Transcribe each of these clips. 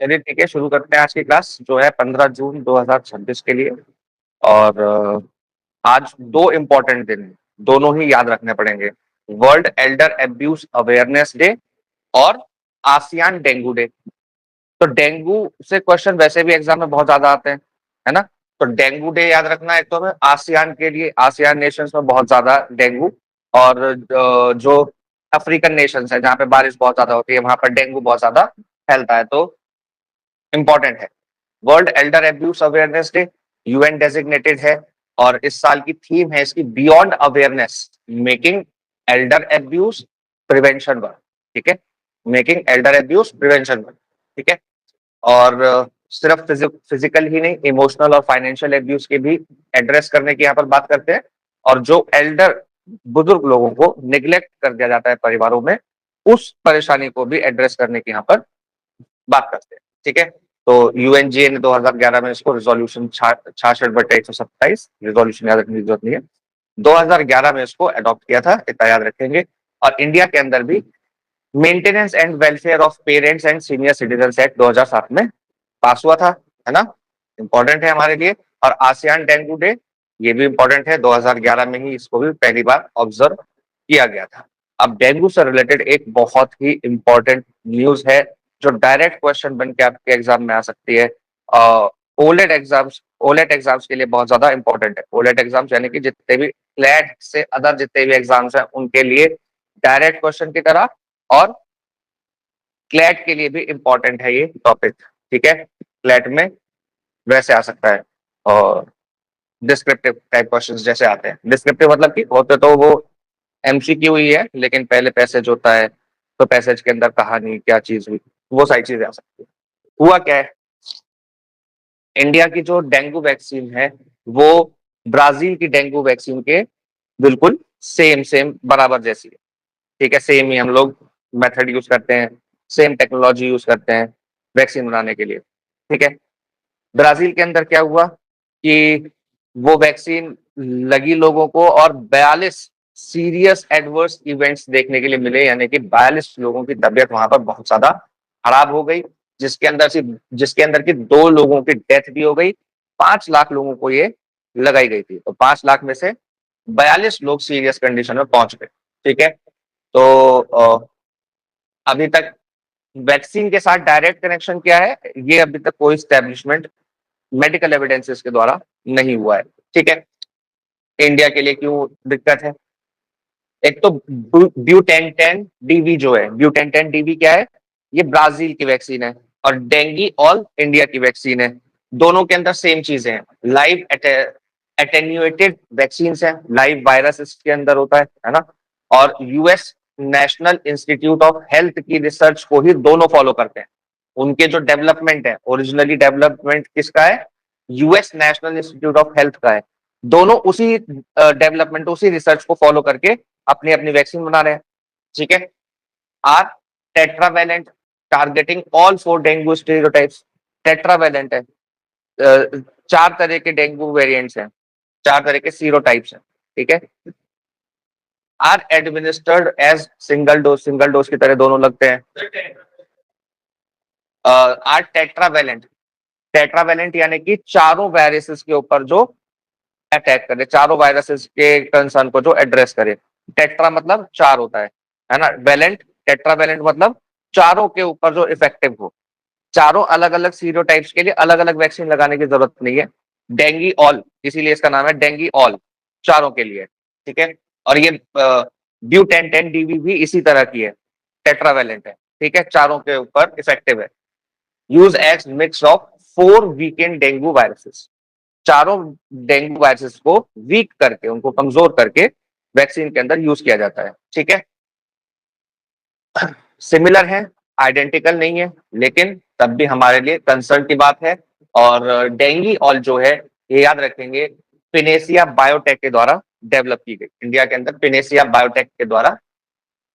चलिए ठीक है, शुरू करते हैं आज की क्लास जो है 15 जून 2026 के लिए। और आज दो इम्पोर्टेंट दिन हैं, दोनों ही याद रखने पड़ेंगे। World Elder abuse awareness day और आसियान डेंगू डे। तो डेंगू से क्वेश्चन वैसे भी एग्जाम में बहुत ज्यादा आते हैं, है ना। तो डेंगू डे याद रखना है। तो हमें आसियान के लिए, आसियान नेशंस में बहुत ज्यादा डेंगू, और जो अफ्रीकन नेशंस है जहाँ पे बारिश बहुत ज्यादा होती है वहां पर डेंगू बहुत ज्यादा फैलता है, तो इम्पोर्टेंट है। World Elder abuse awareness day UN designated है, और इस साल की थीम है इसकी beyond awareness, making Elder abuse prevention work. ठीक है, making Elder abuse prevention work. ठीक है। और सिर्फ फिजिकल ही नहीं, इमोशनल और फाइनेंशियल एब्यूज के भी एड्रेस करने की यहाँ पर बात करते हैं। और जो एल्डर बुजुर्ग लोगों को निग्लेक्ट कर दिया जाता है परिवारों में, उस परेशानी को भी एड्रेस करने की यहाँ पर बात करते हैं। ठीक है। तो यूएनजीए ने 2011 में इसको रिजोल्यूशन 66/127, रिजोल्यूशन याद रखने की जरूरत नहीं है, 2011 में इसको अडॉप्ट किया था, इतना याद रखेंगे। और इंडिया के अंदर भी maintenance and welfare of parents and senior citizen act 2007 में पास हुआ था, है ना। इंपॉर्टेंट है हमारे लिए। और आसियान डेंगू डे, ये भी इंपॉर्टेंट है, 2011 में ही इसको भी पहली बार ऑब्जर्व किया गया था। अब डेंगू से रिलेटेड एक बहुत ही इंपॉर्टेंट न्यूज है जो डायरेक्ट क्वेश्चन बन के आपके एग्जाम में आ सकती है। ओलेट एग्जाम्स के लिए बहुत ज्यादा इंपॉर्टेंट है। ओलेट एग्जाम्स यानी कि जितने भी क्लैट से अदर जितने भी एग्जाम्स हैं उनके लिए डायरेक्ट क्वेश्चन की तरह, और क्लैट के लिए भी इंपॉर्टेंट है ये टॉपिक। ठीक है, क्लैट में वैसे आ सकता है, और डिस्क्रिप्टिव टाइप क्वेश्चंस जैसे आते हैं। डिस्क्रिप्टिव मतलब कि होते तो वो एमसीक्यू ही है, लेकिन पहले पैसेज होता है, तो पैसेज के अंदर कहानी क्या चीज हुई, वो सारी चीजें आ सकती है। हुआ क्या है, इंडिया की जो डेंगू वैक्सीन है वो ब्राजील की डेंगू वैक्सीन के बिल्कुल सेम सेम बराबर जैसी है। ठीक है, सेम ही हम लोग मेथड यूज करते हैं, सेम टेक्नोलॉजी यूज करते हैं वैक्सीन बनाने के लिए। ठीक है। ब्राजील के अंदर क्या हुआ कि वो वैक्सीन लगी लोगों को, और 42 सीरियस एडवर्स इवेंट्स देखने के लिए मिले, यानी कि 42 लोगों की तबीयत वहां पर बहुत ज्यादा खराब हो गई, जिसके अंदर की 2 लोगों की डेथ भी हो गई। 5 लाख लोगों को ये लगाई गई थी, तो 5 लाख में से 42 लोग सीरियस कंडीशन में पहुंच गए। ठीक है। तो अभी तक वैक्सीन के साथ डायरेक्ट कनेक्शन क्या है, ये अभी तक कोई स्टैब्लिशमेंट मेडिकल एविडेंसेस के द्वारा नहीं हुआ है। ठीक है। इंडिया के लिए क्यों दिक्कत है, एक तो ब्यूटेंटेन डीवी जो है, ब्यूटेंटेन डीवी क्या है, ये ब्राजील की वैक्सीन है, और डेंगी ऑल इंडिया की वैक्सीन है। दोनों के अंदर सेम चीजें हैं, लाइव एटेन्यूएटेड वैक्सीन है, लाइव वायरस इसके अंदर होता है ना। और US national institute of health की रिसर्च को ही दोनों फॉलो करते हैं। उनके जो डेवलपमेंट है, ओरिजिनली डेवलपमेंट किसका है, US national institute of health का है। दोनों उसी डेवलपमेंट, उसी रिसर्च को फॉलो करके अपनी अपनी वैक्सीन बना रहे हैं। ठीक है। Are tetravalent, targeting all 4 dengue stereotypes. Tetravalent है, 4 तरह के डेंगू वेरिएंट्स हैं, 4 तरह के सीरोटाइप्स हैं। ठीक है। Are administered as single dose, single dose की तरह दोनों लगते हैं। आर टेट्रावेलेंट, टेट्रावेलेंट यानी कि चारों वायरसेस के ऊपर जो अटैक करे, चारों वायरसेस के कंसर्न को जो एड्रेस करे। टेट्रा मतलब 4 होता है ना। वेलेंट, टेट्रावेलेंट मतलब चारों के ऊपर जो इफेक्टिव हो। चारों अलग अलग सीरोटाइप्स के लिए अलग अलग वैक्सीन लगाने की जरूरत नहीं है। डेंगी ऑल, इसीलिए इसका नाम है डेंगी ऑल, चारों के लिए। ठीक है। और ये ब्यूटेंटेन डीवी भी इसी तरह की है, टेट्रावेलेंट है। ठीक है, चारों के ऊपर इफेक्टिव है। Use as mix of 4 weekend dengue viruses, चारों डेंगू वायरसेस को वीक करके, उनको कमजोर करके वैक्सीन के अंदर यूज किया जाता है। ठीक है। सिमिलर है, आइडेंटिकल नहीं है, लेकिन तब भी हमारे लिए कंसर्न की बात है। और डेंगी ऑल जो है, ये याद रखेंगे, पिनेसिया बायोटेक के द्वारा डेवलप की गई, इंडिया के अंदर पिनेसिया बायोटेक के द्वारा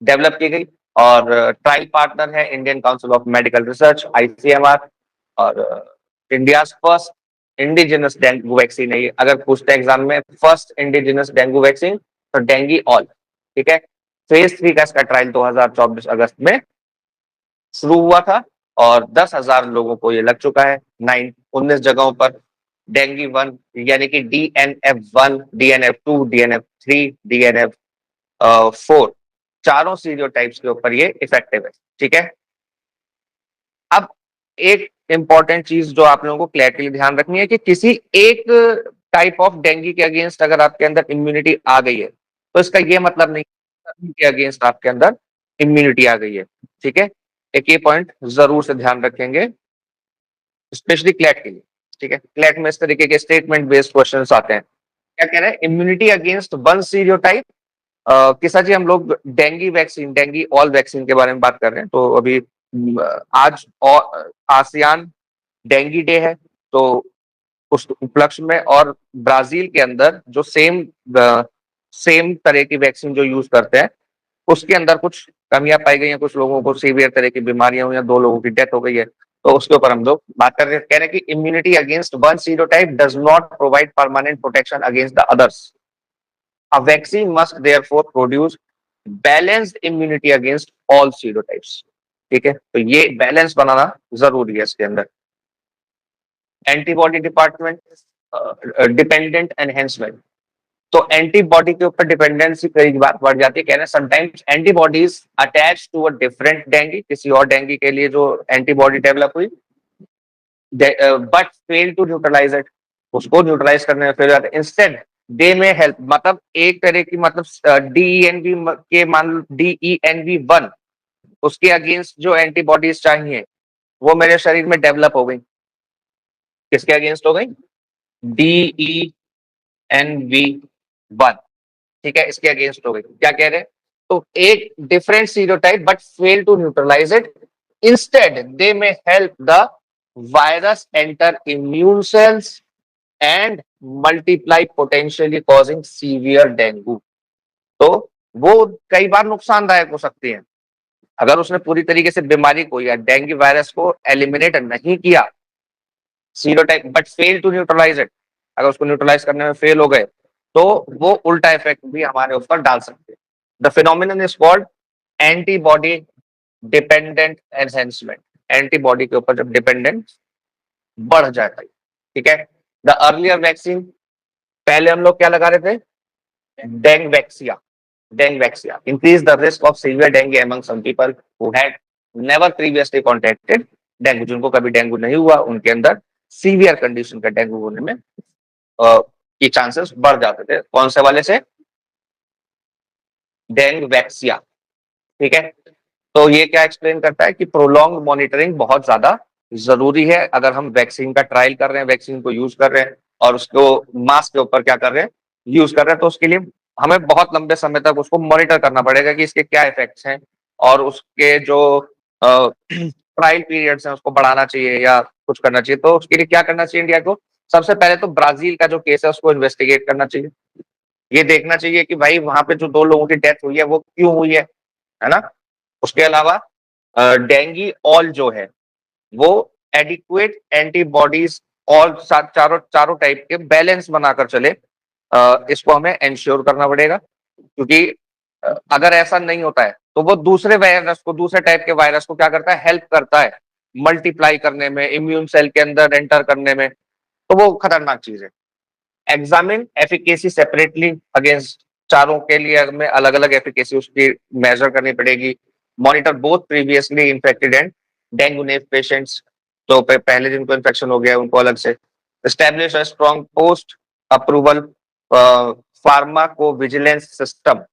डेवलप की गई। और ट्रायल पार्टनर है Indian council of medical research, ICMR. और India first indigenous dengue vaccine है ये। अगर पूछते हैं एग्जाम में फर्स्ट इंडिजिनस डेंगू वैक्सीन, तो डेंगी ऑल। ठीक है। फेज 3 का इसका ट्रायल 2024 अगस्त में शुरू हुआ था, और 10,000 लोगों को ये लग चुका है 19 जगहों पर। डेंगू 1 यानी कि DNF1, DNF2, DNF3, DNF4 चारों सीरियोटाइप्स के ऊपर ये इफेक्टिव है। ठीक है, अब एक इंपॉर्टेंट चीज जो आप लोगों को क्लियर के लिए ध्यान रखनी है कि किसी एक टाइप ऑफ डेंगू के अगेंस्ट अगर आपके अंदर इम्यूनिटी आ गई है तो इसका ये मतलब नहीं सभी के अगेंस्ट आपके अंदर इम्यूनिटी आ गई है। ठीक है, एक ये पॉइंट जरूर से ध्यान रखेंगे, स्पेशली क्लैट के लिए। ठीक है, क्लैट में इस तरीके के स्टेटमेंट बेस्ड क्वेश्चंस आते हैं। क्या कह रहे हैं, इम्यूनिटी अगेंस्ट वन सीरियोटाइप। किसा जी, हम लोग dengue vaccine, dengue all vaccine के बारे में बात कर रहे हैं। तो अभी आज और आसियान डेंगू डे है, तो उस उपलक्ष्य में और ब्राजील के अंदर जो सेम तरह की वैक्सीन जो यूज करते हैं उसके अंदर कुछ कमियां पाई गई हैं, कुछ लोगों को सीवियर तरह की बीमारियां हुई हैं, 2 लोगों की डेथ हो गई है। तो उसके ऊपर हम लोग बात कर रहे हैं। कह रहे हैं कि immunity against one serotype does not provide permanent protection against the others. A vaccine must therefore produce balanced immunity against all serotypes। ठीक है, तो ये बैलेंस बनाना जरूरी है इसके अंदर। Antibody department dependent enhancement. तो एंटीबॉडी के ऊपर डिपेंडेंसी कई बार बढ़ जाती है। कहना sometimes antibodies attach to a different dengue, किसी और डेंगू के लिए जो एंटीबॉडी डेवलप हुई, but fail to neutralise it, उसको न्यूट्रलाइज करने में फेल जाते हैं। इंस्टेड दे में हेल्प, मतलब एक तरह की, मतलब DENV के मान लो DENV1, उसके अगेंस्ट जो एंटीबॉडीज चाहिए वो मेरे शरीर में डेवलप हो गई। किसके अगेंस्ट हो गई? DENV1। ठीक है, इसके अगेंस्ट हो गई। क्या कह रहे हैं? तो एक different serotype but fail to neutralise it, instead they may help the virus enter immune cells and multiply potentially causing severe dengue. तो वो कई बार नुकसानदायक हो सकती है अगर उसने पूरी तरीके से बीमारी को या डेंगू वायरस को एलिमिनेट नहीं किया, serotype but fail to neutralise it, अगर उसको न्यूट्रलाइज करने में फेल हो गए तो वो उल्टा इफेक्ट भी हमारे ऊपर डाल सकते हैं। The phenomenon is called antibody dependent enhancement. Antibody के ऊपर जब डिपेंडेंस बढ़ जाता है। ठीक है, द अर्लियर वैक्सीन, पहले हम लोग क्या लगा रहे थे? Dengvaxia. Dengvaxia increase the risk of severe dengue among some people who had never previously contacted dengue. जिनको कभी डेंगू नहीं हुआ उनके अंदर सीवियर कंडीशन का डेंगू होने में की चांसेस बढ़ जाते थे। कौन से वाले से? डेंगवैक्सिया। ठीक है, तो ये क्या एक्सप्लेन करता है कि प्रोलॉन्ग मॉनिटरिंग बहुत ज्यादा जरूरी है। अगर हम वैक्सीन का ट्रायल कर रहे हैं, वैक्सीन को यूज कर रहे हैं और उसको मास के ऊपर क्या कर रहे हैं, यूज कर रहे हैं, तो उसके लिए हमें बहुत लंबे समय तक उसको मॉनिटर करना पड़ेगा कि इसके क्या इफेक्ट्स हैं और उसके जो ट्रायल पीरियड्स हैं उसको बढ़ाना चाहिए या कुछ करना चाहिए। तो उसके लिए क्या करना चाहिए इंडिया को? सबसे पहले तो ब्राजील का जो केस है उसको इन्वेस्टिगेट करना चाहिए। ये देखना चाहिए कि भाई वहां पे जो 2 लोगों की डेथ हुई है वो क्यों हुई है ना। उसके अलावा डेंगू ऑल जो है वो एडिक्वेट एंटीबॉडीज और चारों चारों टाइप के बैलेंस बनाकर चले, इसको हमें इंश्योर करना पड़ेगा। क्योंकि अगर ऐसा नहीं होता है तो वो दूसरे वायरस को, दूसरे टाइप के वायरस को क्या करता है? हेल्प करता है मल्टीप्लाई करने में, इम्यून सेल के अंदर एंटर करने में। तो वो खतरनाक चीज है। एग्जामिन एफिकेसी सेपरेटली अगेंस्ट, चारों के लिए हमें अलग अलग एफिकेसी उसकी मेजर करनी पड़ेगी। Monitor both previously infected and dengue naive patients, तो पहले जिनको इन्फेक्शन हो गया उनको अलग से। Establish a strong post approval pharmaco vigilance system.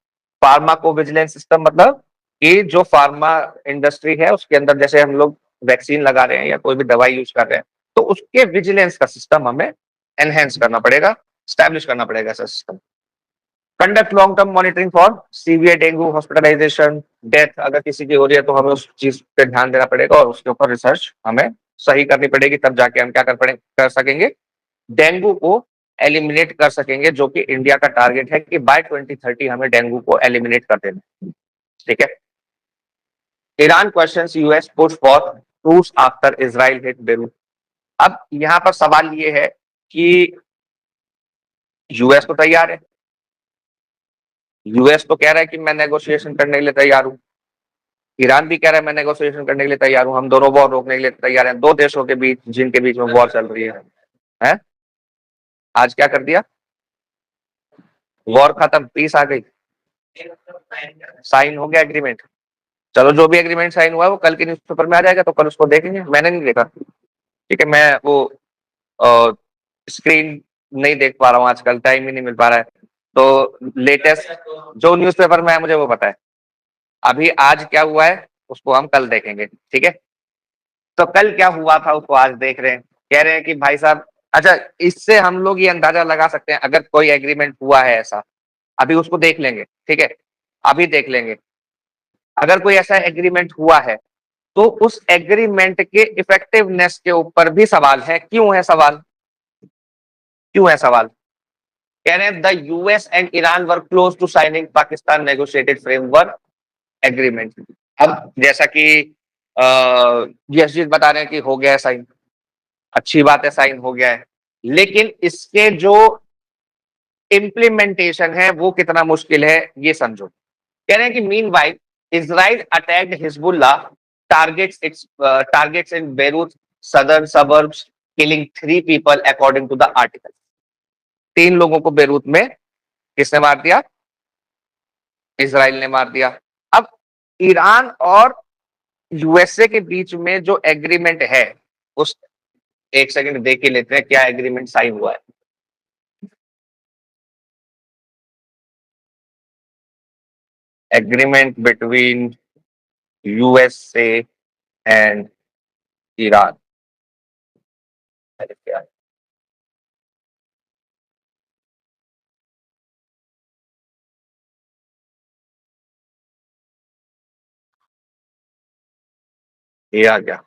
Pharmaco vigilance system मतलब कि जो फार्मा इंडस्ट्री है उसके अंदर जैसे हम लोग वैक्सीन लगा रहे हैं या कोई भी दवाई यूज कर रहे हैं तो उसके विजिलेंस का सिस्टम हमें एनहेंस करना पड़ेगा, स्टैब्लिश करना पड़ेगा ऐसा system. Conduct long term monitoring for severe dengue hospitalization, death अगर किसी की हो रही है तो हमें उस चीज पे ध्यान देना पड़ेगा और उसके ऊपर रिसर्च हमें सही करनी पड़ेगी, तब जाके हम क्या कर सकेंगे, डेंगू को एलिमिनेट कर सकेंगे, जो कि इंडिया का टारगेट है कि बाय 2030 हमें डेंगू को एलिमिनेट कर देना। ठीक है, Iran questions US push for truce after Israel hit Beirut. अब यहां पर सवाल ये है कि यूएस तो तैयार है, यूएस तो कह रहा है कि मैं नेगोशिएशन करने के लिए तैयार हूं, ईरान भी कह रहा है मैं नेगोशिएशन करने के लिए तैयार हूं, हम दोनों वॉर रोकने के लिए तैयार हैं। दो देशों के बीच, जिनके बीच में वॉर चल रही है? आज क्या कर दिया? वॉर खत्म, पीस आ गई, साइन हो गया एग्रीमेंट। चलो जो भी एग्रीमेंट साइन हुआ है वो कल के न्यूज़पेपर में आ जाएगा, तो कल उसको देखेंगे। मैंने नहीं देखा, ठीक है, मैं वो स्क्रीन नहीं देख पा रहा हूँ आजकल, टाइम ही नहीं मिल पा रहा है। तो लेटेस्ट जो न्यूज़पेपर में है मुझे वो पता है। अभी आज क्या हुआ है उसको हम कल देखेंगे, ठीक है। तो कल क्या हुआ था उसको आज देख रहे हैं, कह रहे हैं कि भाई साहब, अच्छा, इससे हम लोग ये अंदाजा लगा सकते हैं अगर कोई एग्रीमेंट हुआ है ऐसा, अभी उसको देख लेंगे, ठीक है, अभी देख लेंगे। अगर कोई ऐसा एग्रीमेंट हुआ है तो उस एग्रीमेंट के इफेक्टिवनेस के ऊपर भी सवाल है। क्यों है सवाल? क्यों है सवाल? कह रहे हैं the US and Iran were close to signing Pakistan negotiated framework agreement. अब जैसा कि यशजीत बता रहे हैं कि हो गया है साइन, अच्छी बात है, साइन हो गया है, लेकिन इसके जो इम्प्लीमेंटेशन है वो कितना मुश्किल है ये समझो। कह रहे हैं कि meanwhile Israel attacked Hezbollah targets in Beirut southern suburbs killing 3 people according to the article. 3 लोगों को बेरूत में किसने मार दिया? इजराइल ने मार दिया। अब ईरान और यूएसए के बीच में जो एग्रीमेंट है उस, एक सेकंड देख के लेते हैं क्या एग्रीमेंट साइन हुआ है। Agreement between USA and Iran. ये आ गया।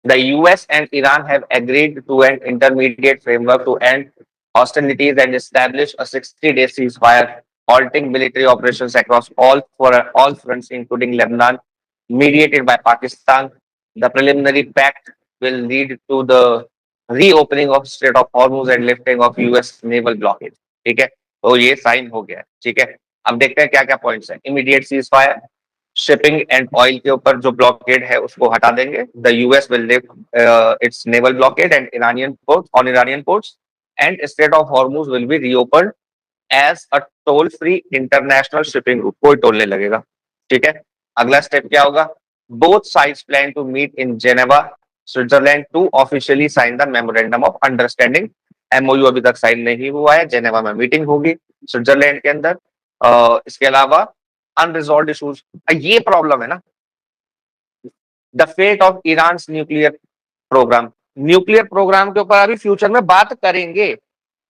The US and Iran have agreed to an intermediate framework to end hostilities and establish a 60-day ceasefire, halting military operations across all fronts, including Lebanon, mediated by Pakistan. The preliminary pact will lead to the reopening of Strait of Hormuz and lifting of US naval blockade. ठीक है, तो ये sign हो गया है, ठीक है। अब देखते हैं क्या क्या पॉइंट्स हैं। Immediate ceasefire, shipping and oil के ऊपर जो ब्लॉकेड है उसको हटा देंगे। The US will lift its naval blockade and Iranian ports and strait of Hormuz will be reopened as a toll free international shipping route. कोई toll नहीं लगेगा, ठीक है। अगला स्टेप क्या होगा? Both sides plan to meet in Geneva Switzerland to officially sign the memorandum of understanding. MOU अभी तक साइन नहीं हुआ है, जेनेवा में मीटिंग होगी स्विट्जरलैंड के अंदर। इसके अलावा अनरिजॉल्व इशूज, ये प्रॉब्लम है ना, the fate of Iran nuclear program. Nuclear program के ऊपर अभी फ्यूचर में बात करेंगे,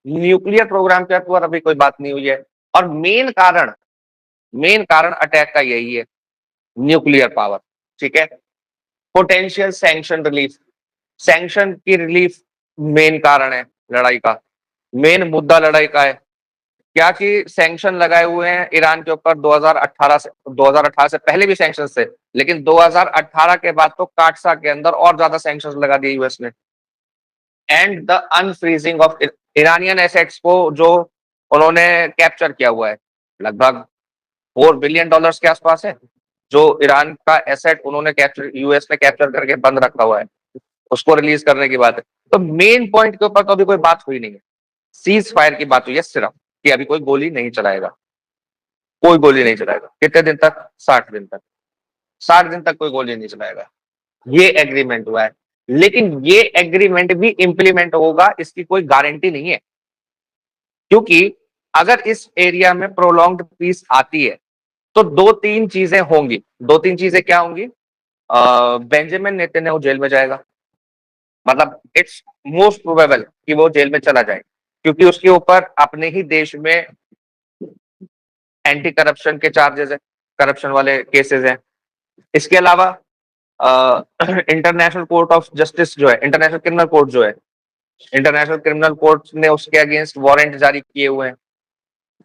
न्यूक्लियर प्रोग्राम के ऊपर अभी कोई बात नहीं हुई है। और मेन कारण अटैक का यही है, न्यूक्लियर पावर, ठीक है। पोटेंशियल सैंक्शन रिलीफ, सैंक्शन की रिलीफ मेन कारण है लड़ाई का, मेन मुद्दा लड़ाई का है क्या कि सैंक्शन लगाए हुए हैं ईरान के ऊपर 2018 से पहले भी सैंक्शन थे, लेकिन 2018 के बाद तो काटसा के अंदर और ज्यादा सैंक्शन लगा दिए यूएस ने। And the unfreezing of Iranian assets को जो उन्होंने कैप्चर किया हुआ है, लगभग $4 बिलियन के आसपास है जो ईरान का एसेट उन्होंने कैप्चर, यूएस ने कैप्चर करके बंद रखा हुआ है, उसको रिलीज करने की बात है। तो मेन पॉइंट के ऊपर तो अभी कोई बात हुई नहीं है, सीज फायर की बात हुई है सिर्फ कि अभी कोई गोली नहीं चलाएगा, कोई गोली नहीं चलाएगा। कितने दिन तक? 60 दिन तक, 60 दिन तक कोई गोली नहीं चलाएगा, ये एग्रीमेंट हुआ है। लेकिन ये एग्रीमेंट भी इंप्लीमेंट होगा इसकी कोई गारंटी नहीं है, क्योंकि अगर इस एरिया में प्रोलॉन्ग्ड पीस आती है तो 2-3 चीजें होंगी। 2-3 चीजें क्या होंगी? बेंजामिन नेतन्याहू जेल में जाएगा, मतलब इट्स मोस्ट प्रोबेबल कि वो जेल में चला जाए, क्योंकि उसके ऊपर अपने ही देश में एंटी करप्शन के चार्जेस है, करप्शन वाले केसेस हैं। इसके अलावा इंटरनेशनल कोर्ट ऑफ जस्टिस जो है, इंटरनेशनल क्रिमिनल कोर्ट जो है, इंटरनेशनल क्रिमिनल कोर्ट ने उसके अगेंस्ट वारंट जारी किए हुए हैं।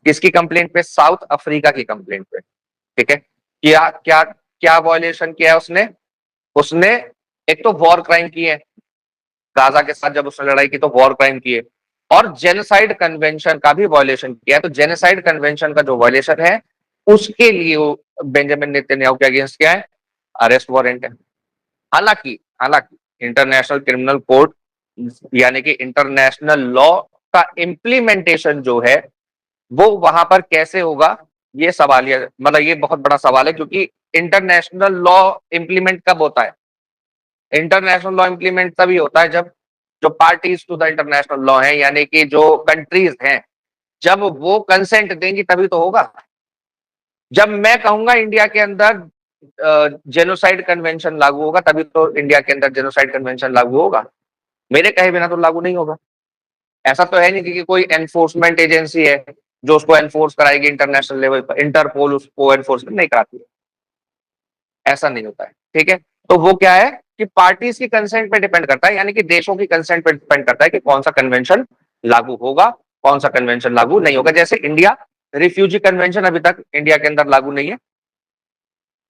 किसकी कंप्लेंट पे? साउथ अफ्रीका की कंप्लेंट पे, ठीक है। क्या क्या क्या वॉयलेशन किया है उसने? उसने एक तो वॉर क्राइम की है, गाजा के साथ जब उसने लड़ाई की तो वॉर क्राइम किए, और जेनोसाइड कन्वेंशन का भी वॉयलेशन किया है। तो जेनोसाइड कन्वेंशन का जो वॉयलेशन है उसके लिए बेंजामिन नेतन्याहू के अगेंस्ट क्या है, अरेस्ट वारंट है। हालांकि हालांकि इंटरनेशनल क्रिमिनल कोर्ट यानी कि इंटरनेशनल लॉ का इम्प्लीमेंटेशन जो है वो वहां पर कैसे होगा, ये सवालिया, मतलब ये बहुत बड़ा सवाल है, क्योंकि इंटरनेशनल लॉ इम्प्लीमेंट कब होता है? इंटरनेशनल लॉ इम्प्लीमेंट तभी होता है जब जो parties to the international law है, यानी कि जो कंट्रीज हैं, जब वो कंसेंट देंगी तभी तो होगा। जब मैं कहूंगा इंडिया के अंदर जेनोसाइड कन्वेंशन लागू होगा, तभी तो इंडिया के अंदर जेनोसाइड कन्वेंशन लागू होगा। मेरे कहे बिना तो लागू नहीं होगा। ऐसा तो है नहीं कि कोई एनफोर्समेंट एजेंसी है जो उसको एनफोर्स कराएगी इंटरनेशनल लेवल पर, इंटरपोल उसको एनफोर्समेंट नहीं कराती है, ऐसा नहीं होता है। ठीक है, तो वो क्या है कि पार्टीज की कंसेंट पे डिपेंड करता है, यानी कि देशों की कंसेंट पे डिपेंड करता है कि कौन सा कन्वेंशन लागू होगा, कौन सा कन्वेंशन लागू नहीं होगा। जैसे इंडिया, रिफ्यूजी कन्वेंशन अभी तक इंडिया के अंदर लागू नहीं है,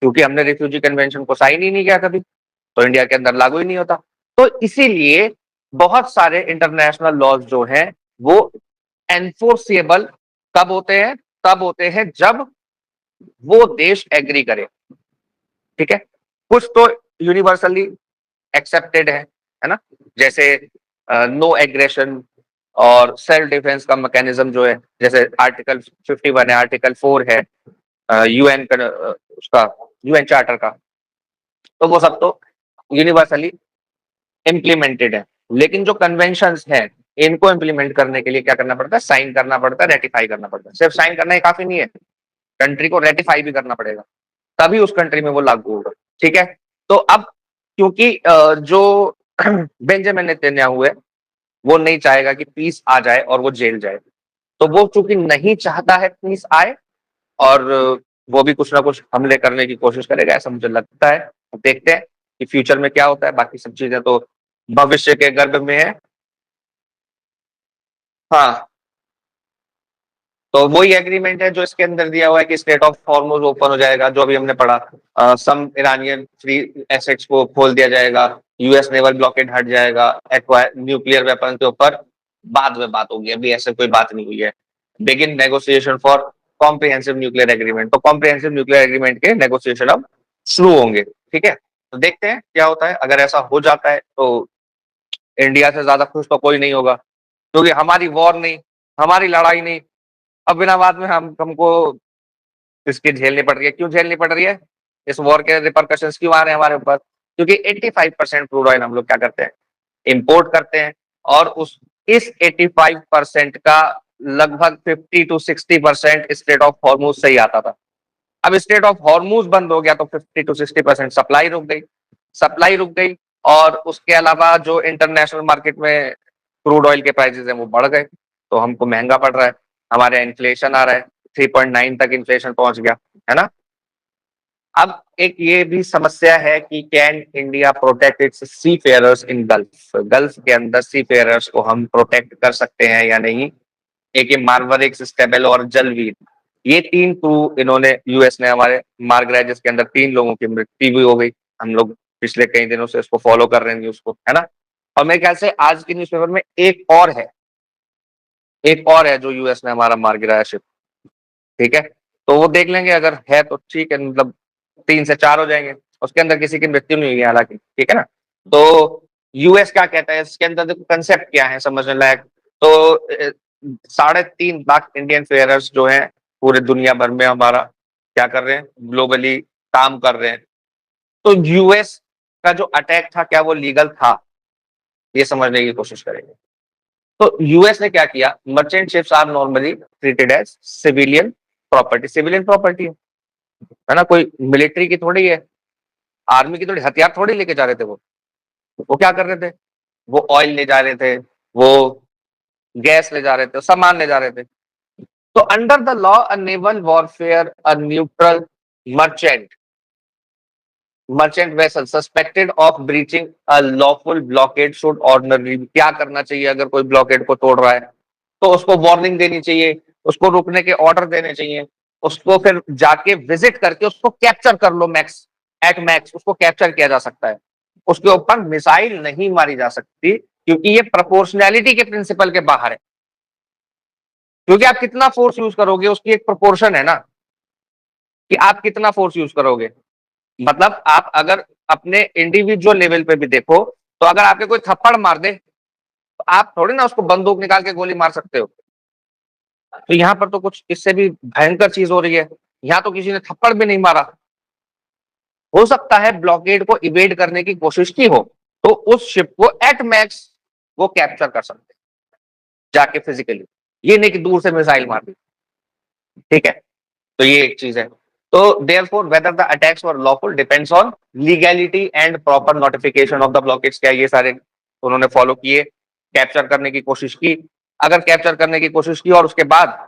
क्योंकि हमने रिफ्यूजी कन्वेंशन को साइन ही नहीं किया कभी, तो इंडिया के अंदर लागू ही नहीं होता। तो इसीलिए बहुत सारे इंटरनेशनल लॉज जो हैं वो एनफोर्सेबल कब होते हैं? तब होते हैं जब वो देश एग्री करे। ठीक है, कुछ तो यूनिवर्सली एक्सेप्टेड है ना, जैसे नो एग्रेशन और सेल्फ डिफेंस का मैकेनिज्म जो है, जैसे आर्टिकल 51 है, आर्टिकल 4 है यूएन का, उसका यूएन चार्टर का, तो वो सब तो यूनिवर्सली इम्प्लीमेंटेड है। लेकिन जो कन्वेंशंस हैं, इनको इम्प्लीमेंट करने के लिए क्या करना पड़ता है? साइन करना पड़ता है, रेटिफाई करना पड़ता है। सिर्फ साइन करना ही काफी नहीं है, कंट्री को रेटिफाई भी करना पड़ेगा, तभी उस कंट्री में वो लागू होगा। ठीक है, तो अब क्योंकि जो बेंजामिन नेतन्याहू है वो नहीं चाहेगा कि पीस आ जाए और वो जेल जाए, तो वो चूंकि नहीं चाहता है पीस आए, और वो भी कुछ ना कुछ हमले करने की कोशिश करेगा, ऐसा मुझे लगता है। देखते हैं कि फ्यूचर में क्या होता है, बाकी सब चीजें तो भविष्य के गर्भ में है। हाँ, तो वही एग्रीमेंट है जो इसके अंदर दिया हुआ है कि स्टेट ऑफ हॉर्मुज ओपन हो जाएगा, जो अभी हमने पढ़ा, सम ईरानियन फ्री एसेट्स को खोल दिया जाएगा, यूएस नेवल ब्लॉकेड हट जाएगा, एक्वायर न्यूक्लियर वेपन के ऊपर बाद में बात होगी, अभी ऐसे कोई बात नहीं हुई है। Begin negotiation for comprehensive nuclear agreement, तो कॉम्प्रिहेंसिव न्यूक्लियर एग्रीमेंट के नेगोशिएशन अब शुरू होंगे। ठीक है, तो देखते हैं क्या होता है। अगर ऐसा हो जाता है तो इंडिया से ज्यादा खुश तो कोई नहीं होगा, क्योंकि हमारी वॉर नहीं, हमारी लड़ाई नहीं, अब बिना बात में हमको इसकी झेलनी पड़ रही है। क्यों झेलनी पड़ रही है? इस वॉर के रिपरकशंस क्यों आ रहे हैं हमारे ऊपर? क्योंकि 85% क्रूड ऑयल हम लोग क्या करते हैं? इंपोर्ट करते हैं, और उस इस 85% का लगभग 50 to 60% स्ट्रेट ऑफ हॉर्मूज से ही आता था। अब स्ट्रेट ऑफ हॉर्मूज बंद हो गया तो 50 to 60% सप्लाई रुक गई, सप्लाई रुक गई। और उसके अलावा जो इंटरनेशनल मार्केट में क्रूड ऑयल के प्राइसेस हैं वो बढ़ गए, तो हमको महंगा पड़ रहा है, हमारे इन्फ्लेशन आ रहा है, 3.9 तक इन्फ्लेशन पहुंच गया, है ना। अब एक ये भी समस्या है कि can India protect its seafarers in Gulf, Gulf के अंदर सी फेयरर्स को हम प्रोटेक्ट कर सकते हैं या नहीं। एक ये मार्वरिक्स, स्टेबल और जलवीर, ये 3 क्रू इन्होंने, यूएस ने हमारे मार गिराए, जिसके अंदर 3 लोगों की मृत्यु भी हो गई। हम लोग पिछले कई दिनों से इसको फॉलो कर रहे हैं न्यूज को, है ना। और मेरे ख्याल से आज के न्यूज़पेपर में एक और है, एक और है जो यूएस ने हमारा मार गिराया शिप। ठीक है, तो वो देख लेंगे, अगर है तो ठीक है, मतलब 3 से 4 हो जाएंगे। उसके अंदर किसी की मृत्यु नहीं हुई है हालांकि, ठीक है ना। तो यूएस क्या कहता है इसके अंदर, देखो कंसेप्ट क्या है समझने लायक। तो 3.5 लाख इंडियन फेयरर्स जो हैं पूरे दुनिया भर में हमारा क्या कर रहे हैं, ग्लोबली काम कर रहे हैं। तो यूएस का जो अटैक था, क्या वो लीगल था, ये समझने की कोशिश करेंगे। तो यूएस ने क्या किया, merchant ships are normally treated as civilian property, civilian property है ना, कोई मिलिट्री की थोड़ी है, आर्मी की थोड़ी, हथियार थोड़ी लेके जा रहे थे वो क्या कर रहे थे, वो ऑयल ले जा रहे थे, वो गैस ले जा रहे थे, सामान ले जा रहे थे। तो under the law a naval warfare a neutral merchant merchant vessel suspected of breaching a lawful blockade should ordinarily, क्या करना चाहिए अगर कोई ब्लॉकेड को तोड़ रहा है, तो उसको वार्निंग देनी चाहिए, उसको रुकने के ऑर्डर देने चाहिए, उसको फिर जाके विजिट करके उसको कैप्चर कर लो, मैक्स एट मैक्स उसको कैप्चर किया जा सकता है। उसके ऊपर मिसाइल नहीं मारी जा सकती, क्योंकि ये प्रोपोर्शनैलिटी के प्रिंसिपल के बाहर है। क्योंकि आप कितना फोर्स यूज करोगे उसकी एक प्रोपोर्शन है ना। कि आप कितना फोर्स यूज करोगे। मतलब आप अगर अपने इंडिविजुअल लेवल पे भी देखो, तो अगर आपके कोई थप्पड़ मार दे, तो आप थोड़ी ना उसको बंदूक निकाल के गोली मार सकते हो। तो यहाँ पर तो कुछ इससे भी भयंकर चीज हो रही है। यहाँ तो किसी ने थप्पड़ भी नहीं मारा, हो सकता है ब्लॉकेड को इवेड करने की कोशिश की हो, तो उस शिप को एट मैक्स वो कैप्चर कर सकते हैं जाके फिजिकली, ये नहीं कि दूर से मिसाइल मार दी। ठीक है, तो ये एक चीज है। तो therefore whether the attacks were lawful depends on legality and proper notification of the blockades. क्या ये सारे उन्होंने फॉलो किए, कैप्चर करने की कोशिश की। अगर कैप्चर करने की कोशिश की और उसके बाद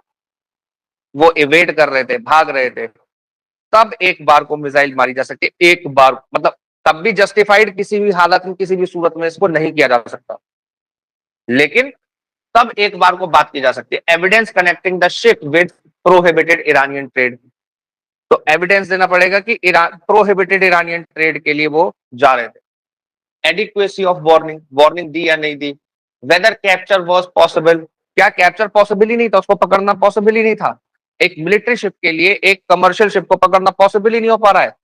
वो इवेड कर रहे थे, भाग रहे थे, तब एक बार को मिसाइल मारी जा सकती है, एक बार मतलब। तब भी जस्टिफाइड किसी भी हालत में, किसी भी सूरत में इसको नहीं किया जा सकता, लेकिन तब एक बार को बात की जा सकती है। Evidence connecting the ship with prohibited Iranian trade. तो एविडेंस देना पड़ेगा कि प्रोहिबिटेड ईरानियन ट्रेड के लिए वो जा रहे थे। एडिक्वेसी ऑफ वार्निंग, वार्निंग दी या नहीं दी। वेदर कैप्चर वाज पॉसिबल, क्या कैप्चर पॉसिबल ही नहीं था, उसको पकड़ना पॉसिबल ही नहीं था। एक मिलिट्री शिप के लिए एक कमर्शियल शिप को पकड़ना पॉसिबल ही नहीं हो पा रहा है,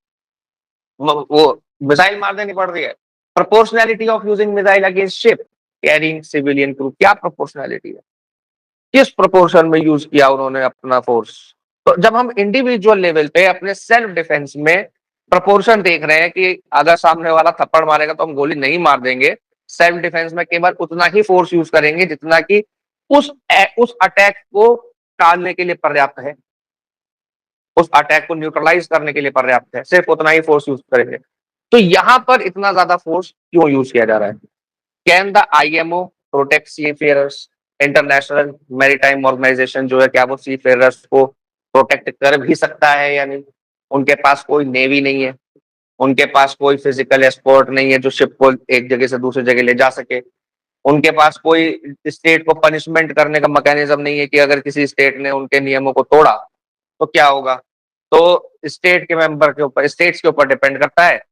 वो मिसाइल मार देनी पड़ रही है। Proportionality of using missile against ship carrying civilian crew, क्या प्रोपोर्शनैलिटी है, किस प्रोपोर्शन में यूज किया उन्होंने अपना फोर्स। तो जब हम इंडिविजुअल लेवल पे अपने सेल्फ डिफेंस में प्रोपोर्शन देख रहे हैं कि अगर सामने वाला थप्पड़ मारेगा तो हम गोली नहीं मार देंगे, सेल्फ डिफेंस में केवल उतना ही फोर्स यूज करेंगे जितना कि उस अटैक को टालने के लिए पर्याप्त है, उस अटैक को न्यूट्रलाइज करने के लिए पर्याप्त है, सिर्फ उतना ही फोर्स यूज करेंगे। तो यहां पर इतना ज्यादा फोर्स क्यों यूज किया जा रहा है। Can the IMO protect seafarers, international maritime organisation जो है, क्या वो सी फेयरर्स को प्रोटेक्ट कर भी सकता है या नहीं। उनके पास कोई नेवी नहीं है, उनके पास कोई फिजिकल एस्पोर्ट नहीं है जो शिप को एक जगह से दूसरी जगह ले जा सके। उनके पास कोई स्टेट को पनिशमेंट करने का मैकेनिज्म नहीं है कि अगर किसी स्टेट ने उनके नियमों को तोड़ा तो क्या होगा। तो स्टेट के मेंबर के ऊपर, स्टेट्स के ऊपर डिपेंड करता है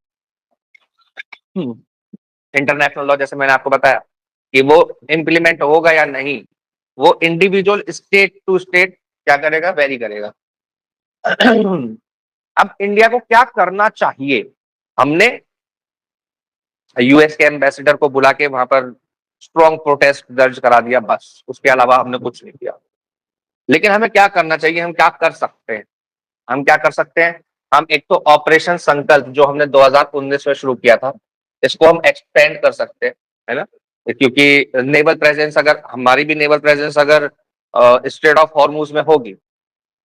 इंटरनेशनल लॉ, जैसे मैंने आपको बताया कि वो इम्प्लीमेंट होगा या नहीं, वो इंडिविजुअल स्टेट टू स्टेट क्या करेगा, वेरी करेगा। अब इंडिया को क्या करना चाहिए। हमने यूएस के एम्बेसडर को बुला के वहां पर स्ट्रॉन्ग प्रोटेस्ट दर्ज करा दिया, बस उसके अलावा हमने कुछ नहीं किया। लेकिन हमें क्या करना चाहिए, हम क्या कर सकते हैं। हम क्या कर सकते हैं, हम एक तो ऑपरेशन संकल्प जो हमने 2019 में शुरू किया था, इसको हम एक्सपेंड कर सकते हैं, है ना। क्योंकि नेवल प्रेजेंस, अगर हमारी भी नेवल प्रेजेंस अगर स्ट्रेट ऑफ हॉर्मुज में होगी,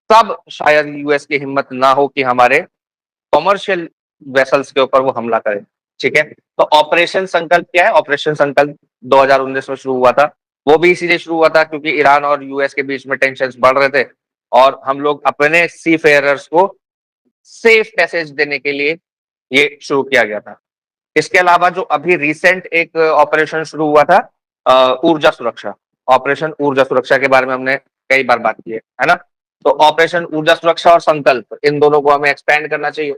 तब शायद यूएस की हिम्मत ना हो कि हमारे कॉमर्शियल वेसल्स के ऊपर वो हमला करे। ठीक है, तो ऑपरेशन संकल्प क्या है, ऑपरेशन संकल्प 2019 में शुरू हुआ था। वो भी इसीलिए शुरू हुआ था क्योंकि ईरान और यूएस के बीच में टेंशन बढ़ रहे थे, और हम लोग अपने सी फेयरर्स को सेफ पैसेज देने के लिए ये शुरू किया गया था। इसके अलावा जो अभी रिसेंट एक ऑपरेशन शुरू हुआ था, ऊर्जा सुरक्षा, ऑपरेशन ऊर्जा सुरक्षा के बारे में हमने कई बार बात की है ना। तो ऑपरेशन ऊर्जा सुरक्षा और संकल्प, इन दोनों को हमें एक्सपेंड करना चाहिए।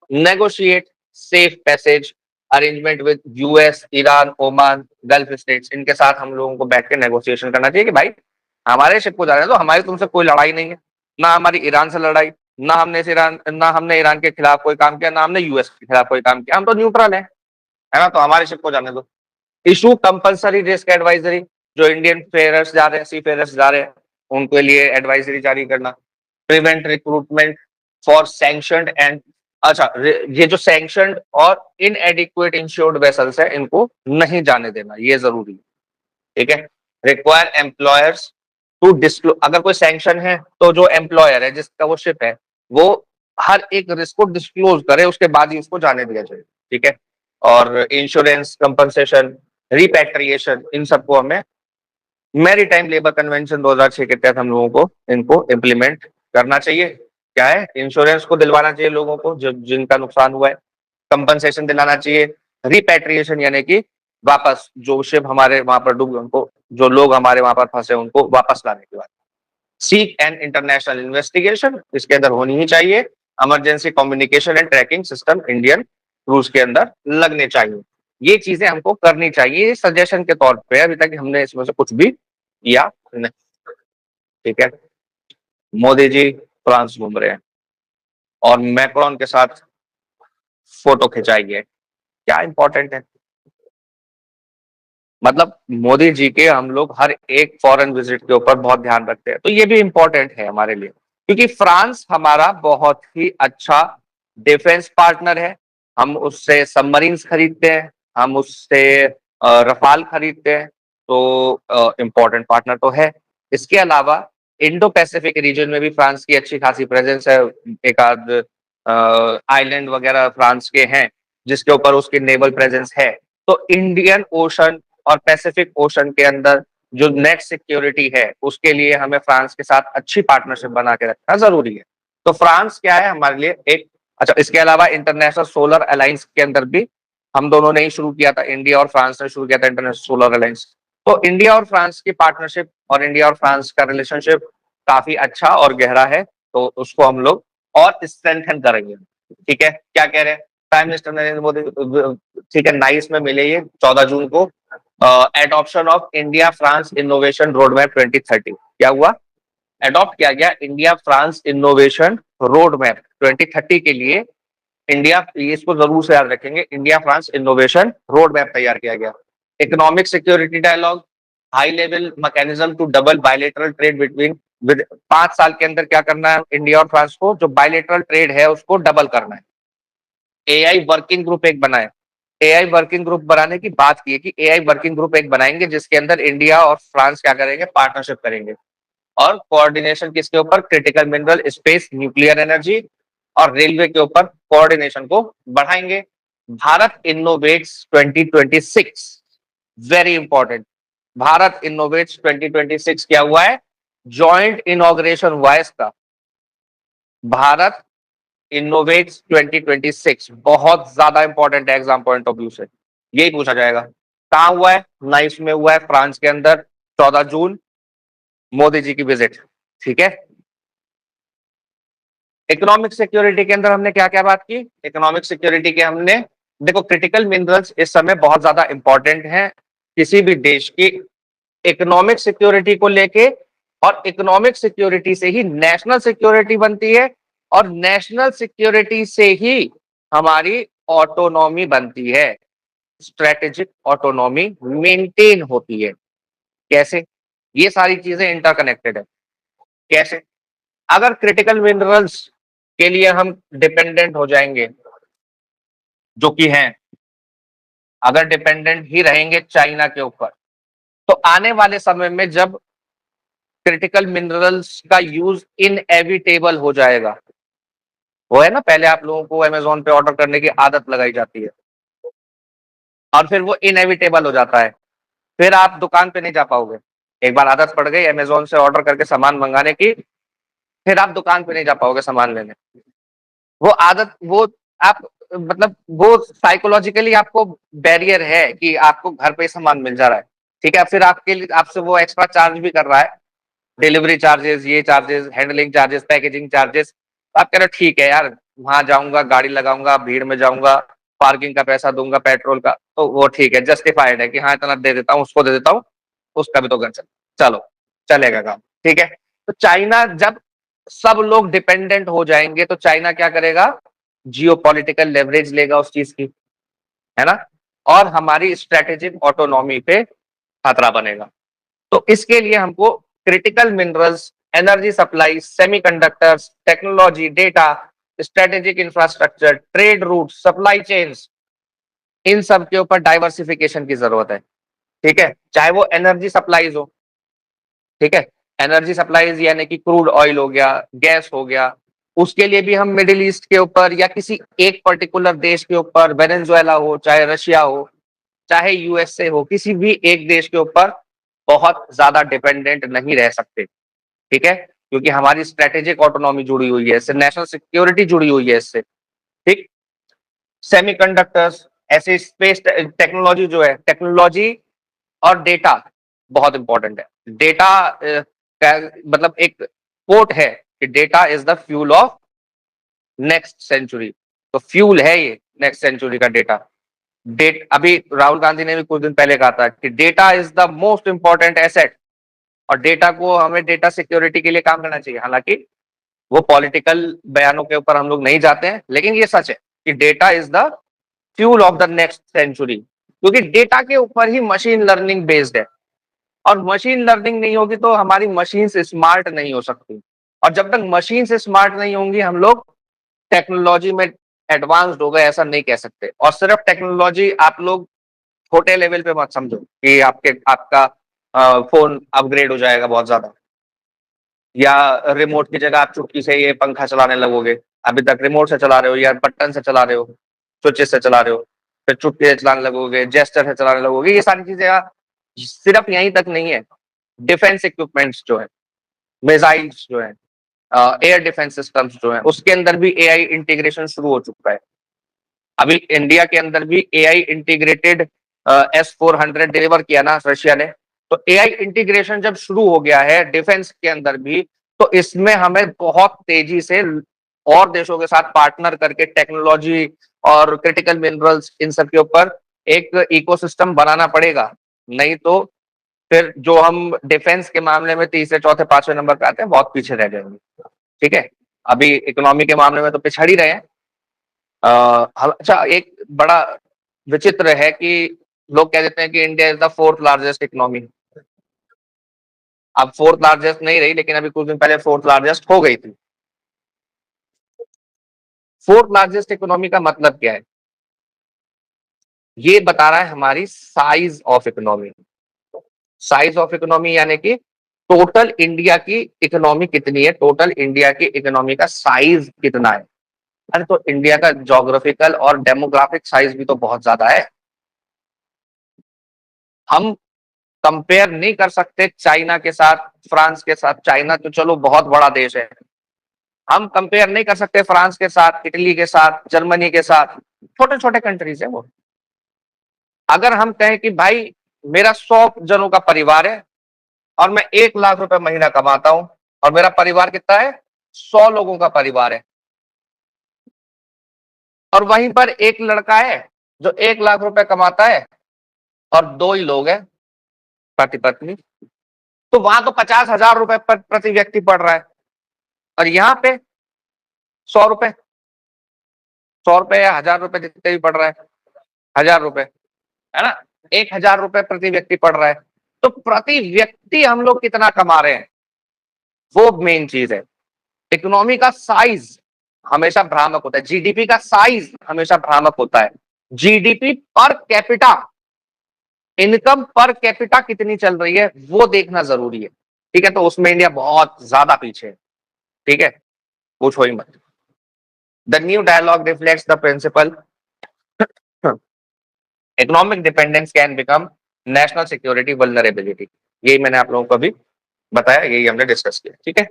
Negotiate safe passage arrangement with US, Iran, Oman, gulf states, इनके साथ हम लोगों को बैठ के नेगोशिएशन करना चाहिए कि भाई हमारे शिप को जा रहे हैं तो हमारी तुमसे कोई लड़ाई नहीं है, ना हमारी ईरान से लड़ाई, ना हमने ईरान के खिलाफ कोई काम किया, ना हमने यूएस के खिलाफ कोई काम किया, हम तो न्यूट्रल है ना, तो हमारे शिप को जाने दो। इशू कंपलसरी रिस्क एडवाइजरी, जो इंडियन फेयरर्स जा रहे हैं, सी फेयरर्स जा रहे हैं, उनके लिए एडवाइजरी जारी करना। Prevent recruitment for sanctioned and, अच्छा ये जो सैंक्शनड और इनएडिक्वेट इंश्योर्ड वेसल्स है इनको नहीं जाने देना, ये जरूरी है। ठीक है, रिक्वायर एम्प्लॉयर्स टू डिस्क्लोज, अगर कोई सैंक्शन है तो जो एम्प्लॉयर है जिसका वो शिप है, वो हर एक रिस्क को डिस्क्लोज करे, उसके बाद ही उसको जाने दिया जाए। ठीक है, और इंश्योरेंस, कंपनसेशन, रिपैट्रिएशन, इन सबको हमें मैरीटाइम लेबर कन्वेंशन 2006 के तहत हम लोगों को इनको इम्प्लीमेंट करना चाहिए। क्या है, इंश्योरेंस को दिलवाना चाहिए लोगों को जो जिनका नुकसान हुआ है, कंपनसेशन दिलाना चाहिए, रिपैट्रिएशन यानी कि वापस जो शिप हमारे वहां पर डूब, उनको जो लोग हमारे वहां पर फंसे उनको वापस लाने की बात। सीक एंड इंटरनेशनल इन्वेस्टिगेशन, इसके अंदर होनी ही चाहिए। Emergency communication and tracking system Indian cruise के अंदर लगने चाहिए। ये चीजें हमको करनी चाहिए, सजेशन के तौर पे, अभी तक हमने इसमें से कुछ भी किया नहीं। ठीक है, मोदी जी फ्रांस घूम रहे हैं, और मैक्रोन के साथ फोटो खिंचाई है। क्या इंपॉर्टेंट है? मतलब मोदी जी के हम लोग हर एक फॉरेन विजिट के ऊपर बहुत ध्यान रखते हैं, तो ये भी इंपॉर्टेंट है हमारे लिए, क्योंकि फ्रांस हमारा बहुत ही अच्छा डिफेंस पार्टनर है। हम उससे सबमरीन्स खरीदते हैं, हम उससे रफाल खरीदते हैं, तो इंपॉर्टेंट पार्टनर तो है। इसके अलावा इंडो पैसिफिक रीजन में भी फ्रांस की अच्छी खासी प्रेजेंस है। एक आध आइलैंड वगैरह फ्रांस के हैं जिसके ऊपर उसकी नेवल प्रेजेंस है। तो इंडियन ओशन और पैसिफिक ओशन के अंदर जो नेट सिक्योरिटी है उसके लिए हमें फ्रांस के साथ अच्छी पार्टनरशिप बना के रखना जरूरी है। तो फ्रांस क्या है हमारे लिए एक अच्छा। इसके अलावा इंटरनेशनल सोलर अलायंस के अंदर भी हम दोनों ने ही शुरू किया था, इंडिया और फ्रांस ने शुरू किया था इंटरनेशनल सोलर अलायंस। तो इंडिया और फ्रांस की पार्टनरशिप और इंडिया और फ्रांस का रिलेशनशिप काफी अच्छा और गहरा है, तो उसको हम लोग और स्ट्रेंथन करेंगे। ठीक है, क्या कह रहे हैं प्राइम मिनिस्टर नरेंद्र मोदी? ठीक है, नाइस में मिले ये 14 जून को। Adoption of India France innovation road map 2030 क्या हुआ? एडॉप्ट किया गया India France innovation road map 2030 के लिए। इंडिया, इसको जरूर से याद रखेंगे, India France innovation road map तैयार किया गया। Economic security dialogue, high level mechanism to double bilateral trade between, with 5 साल के अंदर क्या करना है इंडिया और फ्रांस को? जो बायलेटरल ट्रेड है उसको डबल करना है। एआई वर्किंग ग्रुप एक बनाए। एआई वर्किंग ग्रुप बनाने की बात की है कि एआई वर्किंग ग्रुप एक बनाएंगे जिसके अंदर इंडिया और फ्रांस क्या करेंगे? पार्टनरशिप करेंगे। और कोऑर्डिनेशन किसके ऊपर? Critical mineral, space, nuclear energy और रेलवे के ऊपर कोऑर्डिनेशन को बढ़ाएंगे। Bharat innovates 2026, very important. Bharat innovates 2026 क्या हुआ है? जॉइंट इनॉग्रेशन हुआ है इसका। भारत इनोवेट्स 2026 बहुत ज्यादा इंपॉर्टेंट है एग्जाम पॉइंट ऑफ व्यू से, यही पूछा जाएगा। कहां हुआ है? नाइस में हुआ है, फ्रांस के अंदर, 14 जून, मोदी जी की विजिट। ठीक है। इकोनॉमिक सिक्योरिटी के अंदर हमने क्या क्या बात की? इकोनॉमिक सिक्योरिटी के हमने देखो, क्रिटिकल मिनरल्स इस समय बहुत ज्यादा इंपॉर्टेंट हैं किसी भी देश की इकोनॉमिक सिक्योरिटी को लेके। और इकोनॉमिक सिक्योरिटी से ही नेशनल सिक्योरिटी बनती है, और नेशनल सिक्योरिटी से ही हमारी ऑटोनॉमी बनती है, स्ट्रेटेजिक ऑटोनॉमी मेंटेन होती है। कैसे? ये सारी चीजें इंटरकनेक्टेड है। कैसे? अगर क्रिटिकल मिनरल्स के लिए हम डिपेंडेंट हो जाएंगे, जो कि हैं, अगर डिपेंडेंट ही रहेंगे चाइना के ऊपर, तो आने वाले समय में जब क्रिटिकल मिनरल्स का यूज इनएविटेबल हो जाएगा, वो है ना, पहले आप लोगों को अमेजोन पे ऑर्डर करने की आदत लगाई जाती है और फिर वो इनएविटेबल हो जाता है, फिर आप दुकान पे नहीं जा पाओगे। एक बार आदत पड़ गई अमेजोन से ऑर्डर करके सामान मंगाने की, फिर आप दुकान पे नहीं जा पाओगे सामान लेने। वो आदत, वो आप, मतलब वो साइकोलॉजिकली आपको बैरियर है कि आपको घर पे सामान मिल जा रहा है। ठीक है, फिर आपके लिए आपसे वो एक्स्ट्रा चार्ज भी कर रहा है, डिलीवरी चार्जेस, ये charges, handling charges, packaging charges. आप कह रहे हो ठीक है यार, वहां जाऊंगा, गाड़ी लगाऊंगा, भीड़ में जाऊंगा, पार्किंग का पैसा दूंगा, पेट्रोल का, तो वो ठीक है, जस्टिफाइड है कि हाँ इतना दे देता हूँ, उसको दे देता हूँ, उसका भी तो खर्चा, चलो चलेगा काम। ठीक है। तो चाइना जब सब लोग डिपेंडेंट हो जाएंगे तो चाइना क्या करेगा? जियो पॉलिटिकल लेवरेज लेगा उस चीज की, है ना, और हमारी स्ट्रेटेजिक ऑटोनॉमी पे खतरा बनेगा। तो इसके लिए हमको critical minerals, energy supply, semiconductors, technology, data, strategic infrastructure, trade route, supply chains, इन सब के ऊपर डाइवर्सिफिकेशन की जरूरत है। ठीक है, चाहे वो एनर्जी सप्लाईज हो। ठीक है, एनर्जी सप्लाईज यानी कि क्रूड ऑयल हो गया, गैस हो गया, उसके लिए भी हम मिडिल ईस्ट के ऊपर या किसी एक पर्टिकुलर देश के ऊपर, वेनेजुएला हो, चाहे रशिया हो, चाहे यूएसए हो, किसी भी एक देश के ऊपर बहुत ज्यादा डिपेंडेंट नहीं रह सकते। ठीक है, क्योंकि हमारी स्ट्रेटेजिक ऑटोनॉमी जुड़ी हुई है इससे, नेशनल सिक्योरिटी जुड़ी हुई है इससे। ठीक। सेमीकंडक्टर्स, ऐसे स्पेस टेक्नोलॉजी जो है, टेक्नोलॉजी और डेटा बहुत इंपॉर्टेंट है। डेटा मतलब एक कोट है कि data is the fuel of next century. तो फ्यूल है ये नेक्स्ट सेंचुरी का डेटा। अभी राहुल गांधी ने भी कुछ दिन पहले कहा था कि data is the most important asset, और डेटा को हमें डेटा सिक्योरिटी के लिए काम करना चाहिए। हालांकि वो पॉलिटिकल बयानों के ऊपर हम लोग नहीं जाते हैं, लेकिन ये सच है कि data is the fuel of the next century, क्योंकि डेटा के ऊपर ही मशीन लर्निंग बेस्ड है। और मशीन लर्निंग नहीं होगी तो हमारी मशीन स्मार्ट नहीं हो सकती, और जब तक मशीन से स्मार्ट नहीं होंगी हम लोग टेक्नोलॉजी में एडवांस्ड हो गए ऐसा नहीं कह सकते। और सिर्फ टेक्नोलॉजी आप लोग छोटे लेवल पे मत समझो कि आपका फोन अपग्रेड हो जाएगा बहुत ज्यादा, या रिमोट की जगह आप चुटकी से ये पंखा चलाने लगोगे। अभी तक रिमोट से चला रहे हो या बटन से चला रहे हो, स्विचेस से चला रहे हो, फिर चुटकी से चलाने लगोगे, जेस्चर से चलाने लगोगे। ये सारी चीजें सिर्फ यहीं तक नहीं है। डिफेंस इक्विपमेंट्स जो है, मिसाइल्स जो है, एयर डिफेंस सिस्टम्स जो है, उसके अंदर भी एआई इंटीग्रेशन शुरू हो चुका है। अभी इंडिया के अंदर भी एआई इंटीग्रेटेड S-400 डिलीवर किया ना रशिया ने। तो एआई इंटीग्रेशन जब शुरू हो गया है डिफेंस के अंदर भी, तो इसमें हमें बहुत तेजी से और देशों के साथ पार्टनर करके टेक्नोलॉजी और क्रिटिकल मिनरल्स इन सब के ऊपर एक इकोसिस्टम बनाना पड़ेगा। नहीं तो फिर जो हम डिफेंस के मामले में तीसरे चौथे पांचवें नंबर पे आते हैं, बहुत पीछे रह जाएंगे। ठीक है, अभी इकोनॉमी के मामले में तो पिछड़ ही रहे हैं। अच्छा, एक बड़ा विचित्र है कि लोग कह देते हैं कि India is the fourth largest economy. अब फोर्थ लार्जेस्ट नहीं रही, लेकिन अभी कुछ दिन पहले फोर्थ लार्जेस्ट हो गई थी। फोर्थ लार्जेस्ट इकोनॉमी का मतलब क्या है? ये बता रहा है हमारी size of economy. Size of economy यानी कि टोटल इंडिया की इकोनॉमी कितनी है, टोटल इंडिया की इकोनॉमी का साइज कितना है। अरे तो इंडिया का ज्योग्राफिकल और डेमोग्राफिक साइज भी तो बहुत ज्यादा है। हम कंपेयर नहीं कर सकते चाइना के साथ, फ्रांस के साथ। चाइना तो चलो बहुत बड़ा देश है, हम कंपेयर नहीं कर सकते फ्रांस के साथ, इटली के साथ, जर्मनी के साथ। छोटे छोटे कंट्रीज है वो। अगर हम कहें कि भाई मेरा 100 जनों का परिवार है और मैं 1 लाख रुपए महीना कमाता हूं, और मेरा परिवार कितना है, 100 लोगों का परिवार है, और वहीं पर एक लड़का है जो 1 लाख रुपए कमाता है और 2 ही लोग हैं, पति पत्नी, तो वहां तो 50,000 रुपए प्रति व्यक्ति पड़ रहा है। और यहाँ पे 100 रुपए, 100 रुपए या 1000 रुपए जितने भी पड़ रहा है, 1000 रुपए, है ना, 1000 रुपए प्रति व्यक्ति पड़ रहा है। तो प्रति व्यक्ति हम लोग कितना कमा रहे हैं, वो मेन चीज है। इकोनॉमी का साइज हमेशा भ्रामक होता है, जीडीपी का साइज हमेशा भ्रामक होता है। GDP per capita, income per capita कितनी चल रही है वो देखना जरूरी है। ठीक है, तो उसमें इंडिया बहुत ज्यादा पीछे है। ठीक है, पूछो ही मत। The new dialogue reflects the principle economic dependence can become national security vulnerability. यही मैंने आप लोगों को अभी बताया, यही हमने डिस्कस किया। ठीक है,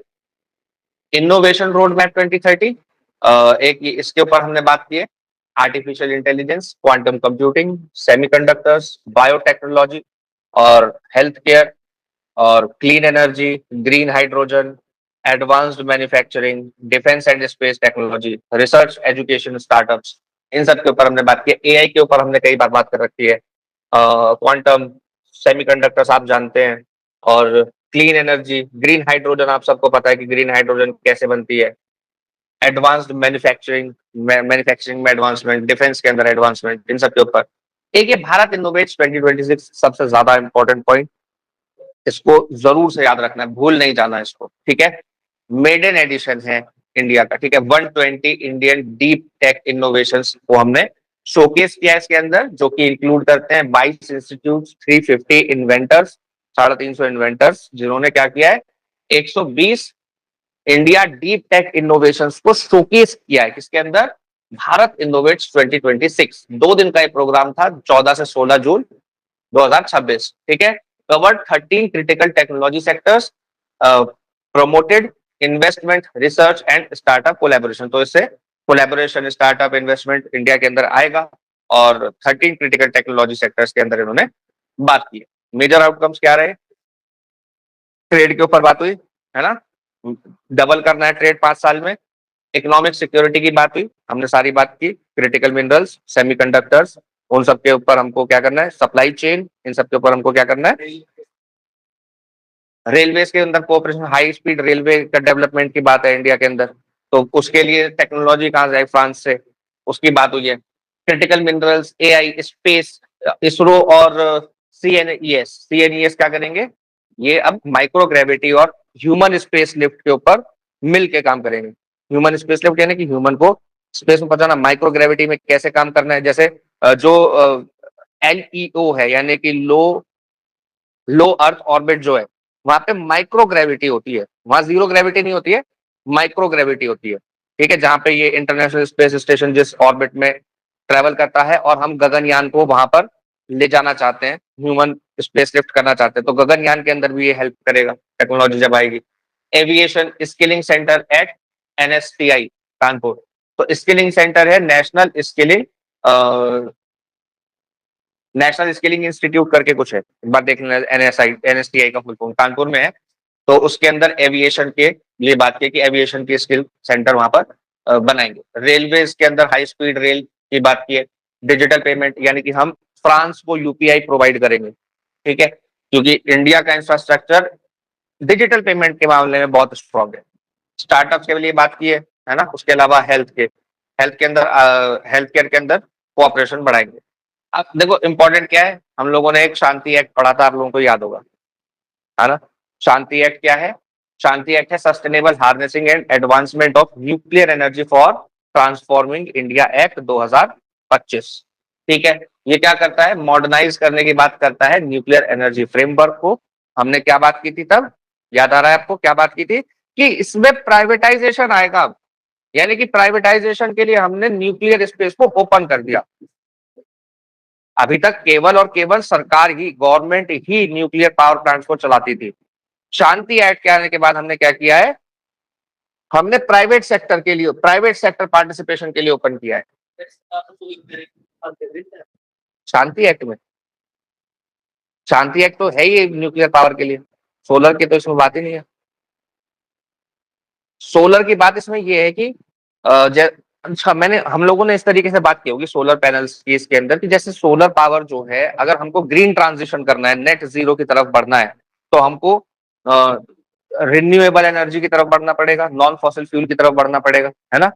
इनोवेशन रोड मैप 2030, एक इसके ऊपर हमने बात की है। Artificial intelligence, quantum computing, semiconductors, biotechnology और हेल्थ केयर, और clean energy, green hydrogen, advanced manufacturing, defence and space technology, research, education, startups, इन सब के ऊपर हमने बात की है। एआई के ऊपर हमने कई बार बात कर रखी है। क्वांटम, सेमीकंडक्टर्स आप जानते हैं, और क्लीन एनर्जी, ग्रीन हाइड्रोजन आप सबको पता है कि ग्रीन हाइड्रोजन कैसे बनती है। एडवांस्ड मैन्युफैक्चरिंग, मैन्युफैक्चरिंग में एडवांसमेंट, डिफेंस के अंदर एडवांसमेंट, इन सब के ऊपर। एक ये भारत इनोवेट्स 2026 सबसे ज्यादा इंपॉर्टेंट पॉइंट, इसको जरूर से याद रखना है, भूल नहीं जाना इसको। ठीक है, मेडन एडिशन है इंडिया का। ठीक है, 120 इंडियन डीप टेक इनोवेशंस को हमने शोकेस किया इसके अंदर, जो कि इंक्लूड करते हैं 22 इंस्टीट्यूट, 350 इन्वेंटर्स, 350 इन्वेंटर्स, जिन्होंने क्या किया है, 120 इंडिया डीप टेक इनोवेशंस को शोकेस किया है। किसके अंदर, भारत इनोवेट्स 2026। 2 दिन का ये प्रोग्राम था, 14 से 16 जून 2026। ठीक है, covered 13 critical technology sectors, promoted investment, research and startup collaboration. तो इससे कोलैबोरेशन, स्टार्टअप, इन्वेस्टमेंट इंडिया के अंदर आएगा, और 13 क्रिटिकल टेक्नोलॉजी सेक्टर्स के अंदर इन्होंने बात की। मेजर आउटकम्स क्या रहे, ट्रेड के ऊपर बात हुई, है ना, डबल करना है ट्रेड 5 साल में। इकोनॉमिक सिक्योरिटी की बात हुई, हमने सारी बात की। क्रिटिकल मिनरल्स, सेमीकंडक्टर्स, उन सब के ऊपर हमको क्या करना है, सप्लाई चेन, इन सब के ऊपर हमको क्या करना है, रेलवेज के अंदर कोऑपरेशन, हाई स्पीड रेलवे का डेवलपमेंट की बात है इंडिया के अंदर, तो उसके लिए टेक्नोलॉजी कहाँ से आई, फ्रांस से, उसकी बात हुई है। Critical minerals, AI, space, ISRO और सीएनईएस क्या करेंगे, ये अब माइक्रो ग्रेविटी और ह्यूमन स्पेस लिफ्ट के ऊपर मिल के काम करेंगे। ह्यूमन स्पेस लिफ्ट यानी कि ह्यूमन को स्पेस में पहुंचाना, माइक्रो ग्रेविटी में कैसे काम करना है, जैसे जो एलईओ है यानी कि लो लो अर्थ ऑर्बिट जो है, वहां पे माइक्रो ग्रेविटी होती है, वहां जीरो ग्रेविटी नहीं होती है, माइक्रो ग्रेविटी होती है। ठीक है, जहां पे ये इंटरनेशनल स्पेस स्टेशन जिस ऑर्बिट में ट्रेवल करता है और हम गगनयान को वहां पर ले जाना चाहते हैं, ह्यूमन स्पेस लिफ्ट करना चाहते हैं, तो गगनयान के अंदर भी ये हेल्प करेगा टेक्नोलॉजी जब आएगी। Aviation skilling centre at NSTI Kanpur, तो स्किलिंग सेंटर है national skilling national skilling institute करके कुछ है, एक बार देख लेना, एनएसटीआई का फुल फॉर्म कानपुर में है। तो उसके अंदर एविएशन के लिए बात की कि एविएशन की स्किल सेंटर वहां पर बनाएंगे। रेलवे के अंदर हाई स्पीड रेल की बात की है। डिजिटल पेमेंट यानी कि हम फ्रांस को यूपीआई प्रोवाइड करेंगे, ठीक है, क्योंकि इंडिया का इंफ्रास्ट्रक्चर डिजिटल पेमेंट के मामले में बहुत स्ट्रॉन्ग है। स्टार्टअप्स के लिए बात की है ना, उसके अलावा हेल्थ के अंदर हेल्थ केयर के अंदर कोऑपरेशन बढ़ाएंगे। अब देखो इंपॉर्टेंट क्या है, हम लोगों ने एक शांति एक्ट पढ़ा था, आप लोगों को याद होगा, है ना। शांति एक्ट क्या है, शांति एक्ट है sustainable harnessing and advancement of nuclear energy for transforming India act 2025। ठीक है, ये क्या करता है, मॉडर्नाइज करने की बात करता है न्यूक्लियर एनर्जी फ्रेमवर्क को। हमने क्या बात की थी तब, याद आ रहा है आपको क्या बात की थी, कि इसमें प्राइवेटाइजेशन आएगा, यानी कि प्राइवेटाइजेशन के लिए हमने न्यूक्लियर स्पेस को ओपन कर दिया। अभी तक केवल और केवल सरकार ही, गवर्नमेंट ही न्यूक्लियर पावर प्लांट्स को चलाती थी। शांति एक्ट के आने के बाद हमने क्या किया है, हमने प्राइवेट सेक्टर के लिए, प्राइवेट सेक्टर पार्टिसिपेशन के लिए ओपन किया है शांति एक्ट में। शांति एक्ट तो है ही न्यूक्लियर पावर के लिए, सोलर की तो इसमें बात ही नहीं है। सोलर की बात इसमें यह है कि अच्छा, मैंने हम लोगों ने इस तरीके से बात की होगी सोलर पैनल्स की इसके अंदर, कि जैसे सोलर पावर जो है, अगर हमको ग्रीन ट्रांजिशन करना है, नेट जीरो की तरफ बढ़ना है, तो हमको रिन्यूएबल एनर्जी की तरफ बढ़ना पड़ेगा, नॉन फॉसिल फ्यूल की तरफ बढ़ना पड़ेगा, है ना।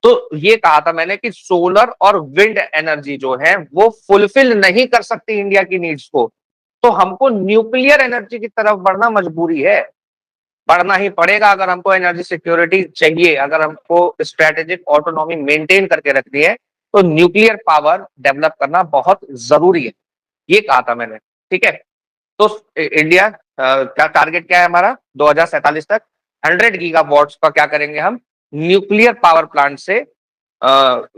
तो ये कहा था मैंने कि सोलर और विंड एनर्जी जो है वो फुलफिल नहीं कर सकती इंडिया की नीड्स को, तो हमको न्यूक्लियर एनर्जी की तरफ बढ़ना मजबूरी है, बढ़ना ही पड़ेगा अगर हमको एनर्जी सिक्योरिटी चाहिए, अगर हमको स्ट्रेटेजिक ऑटोनॉमी मेंटेन करके रखनी है, तो न्यूक्लियर पावर डेवलप करना बहुत जरूरी है, ये कहा था मैंने। ठीक है, तो इंडिया का टारगेट क्या है हमारा, 2047 तक 100 गीगावाट्स का क्या करेंगे हम, न्यूक्लियर पावर प्लांट से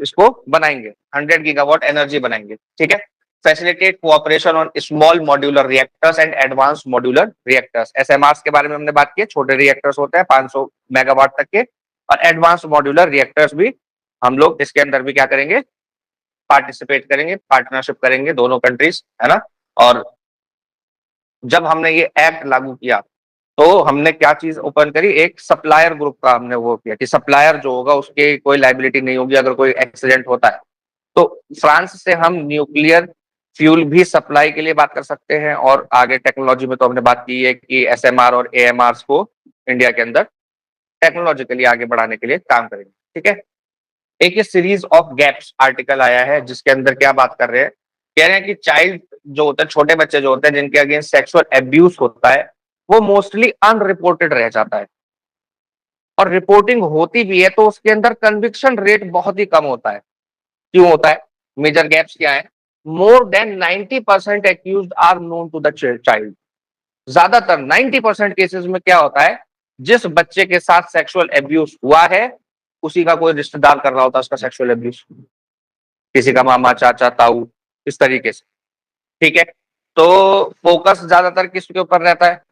इसको बनाएंगे, 100 गीगावाट एनर्जी बनाएंगे। ठीक है, facilitate cooperation on small modular reactors and advance modular reactors, SMRs के बारे में हमने बात की, छोटे रिएक्टर्स होते हैं 500 मेगावाट तक के, और एडवांस मॉड्यूलर रिएक्टर्स भी हम लोग इसके अंदर भी क्या करेंगे, पार्टिसिपेट करेंगे, पार्टनरशिप करेंगे दोनों कंट्रीज, है ना। और जब हमने ये एक्ट लागू किया तो हमने क्या चीज ओपन करी, एक सप्लायर ग्रुप का हमने वो किया कि सप्लायर जो होगा उसके कोई लाइबिलिटी नहीं होगी अगर कोई एक्सीडेंट होता है। तो फ्रांस से हम न्यूक्लियर फ्यूल भी सप्लाई के लिए बात कर सकते हैं, और आगे टेक्नोलॉजी में तो हमने बात की है कि एसएमआर और एएमआर को इंडिया के अंदर टेक्नोलॉजिकली आगे बढ़ाने के लिए काम करेंगे। ठीक है, एक ये सीरीज ऑफ गैप्स आर्टिकल आया है जिसके अंदर क्या बात कर रहे हैं, कह रहे हैं कि चाइल्ड जो होते हैं, छोटे बच्चे जो होते हैं जिनके अगेंस्ट सेक्सुअल एब्यूज होता है, वो मोस्टली अनरिपोर्टेड रह जाता है, और रिपोर्टिंग होती भी है तो उसके अंदर कन्विक्शन रेट बहुत ही कम होता है। क्यों होता है, मेजर गैप्स क्या है, more than 90% accused are known to the child. ज्यादातर 90% केसेस में क्या होता है, जिस बच्चे के साथ सेक्सुअल एब्यूज हुआ है उसी का कोई रिश्तेदार कर रहा होता है उसका सेक्सुअल एब्यूज, किसी का मामा, चाचा, ताऊ, इस तरीके से। ठीक है, तो फोकस ज्यादातर किसके ऊपर रहता है,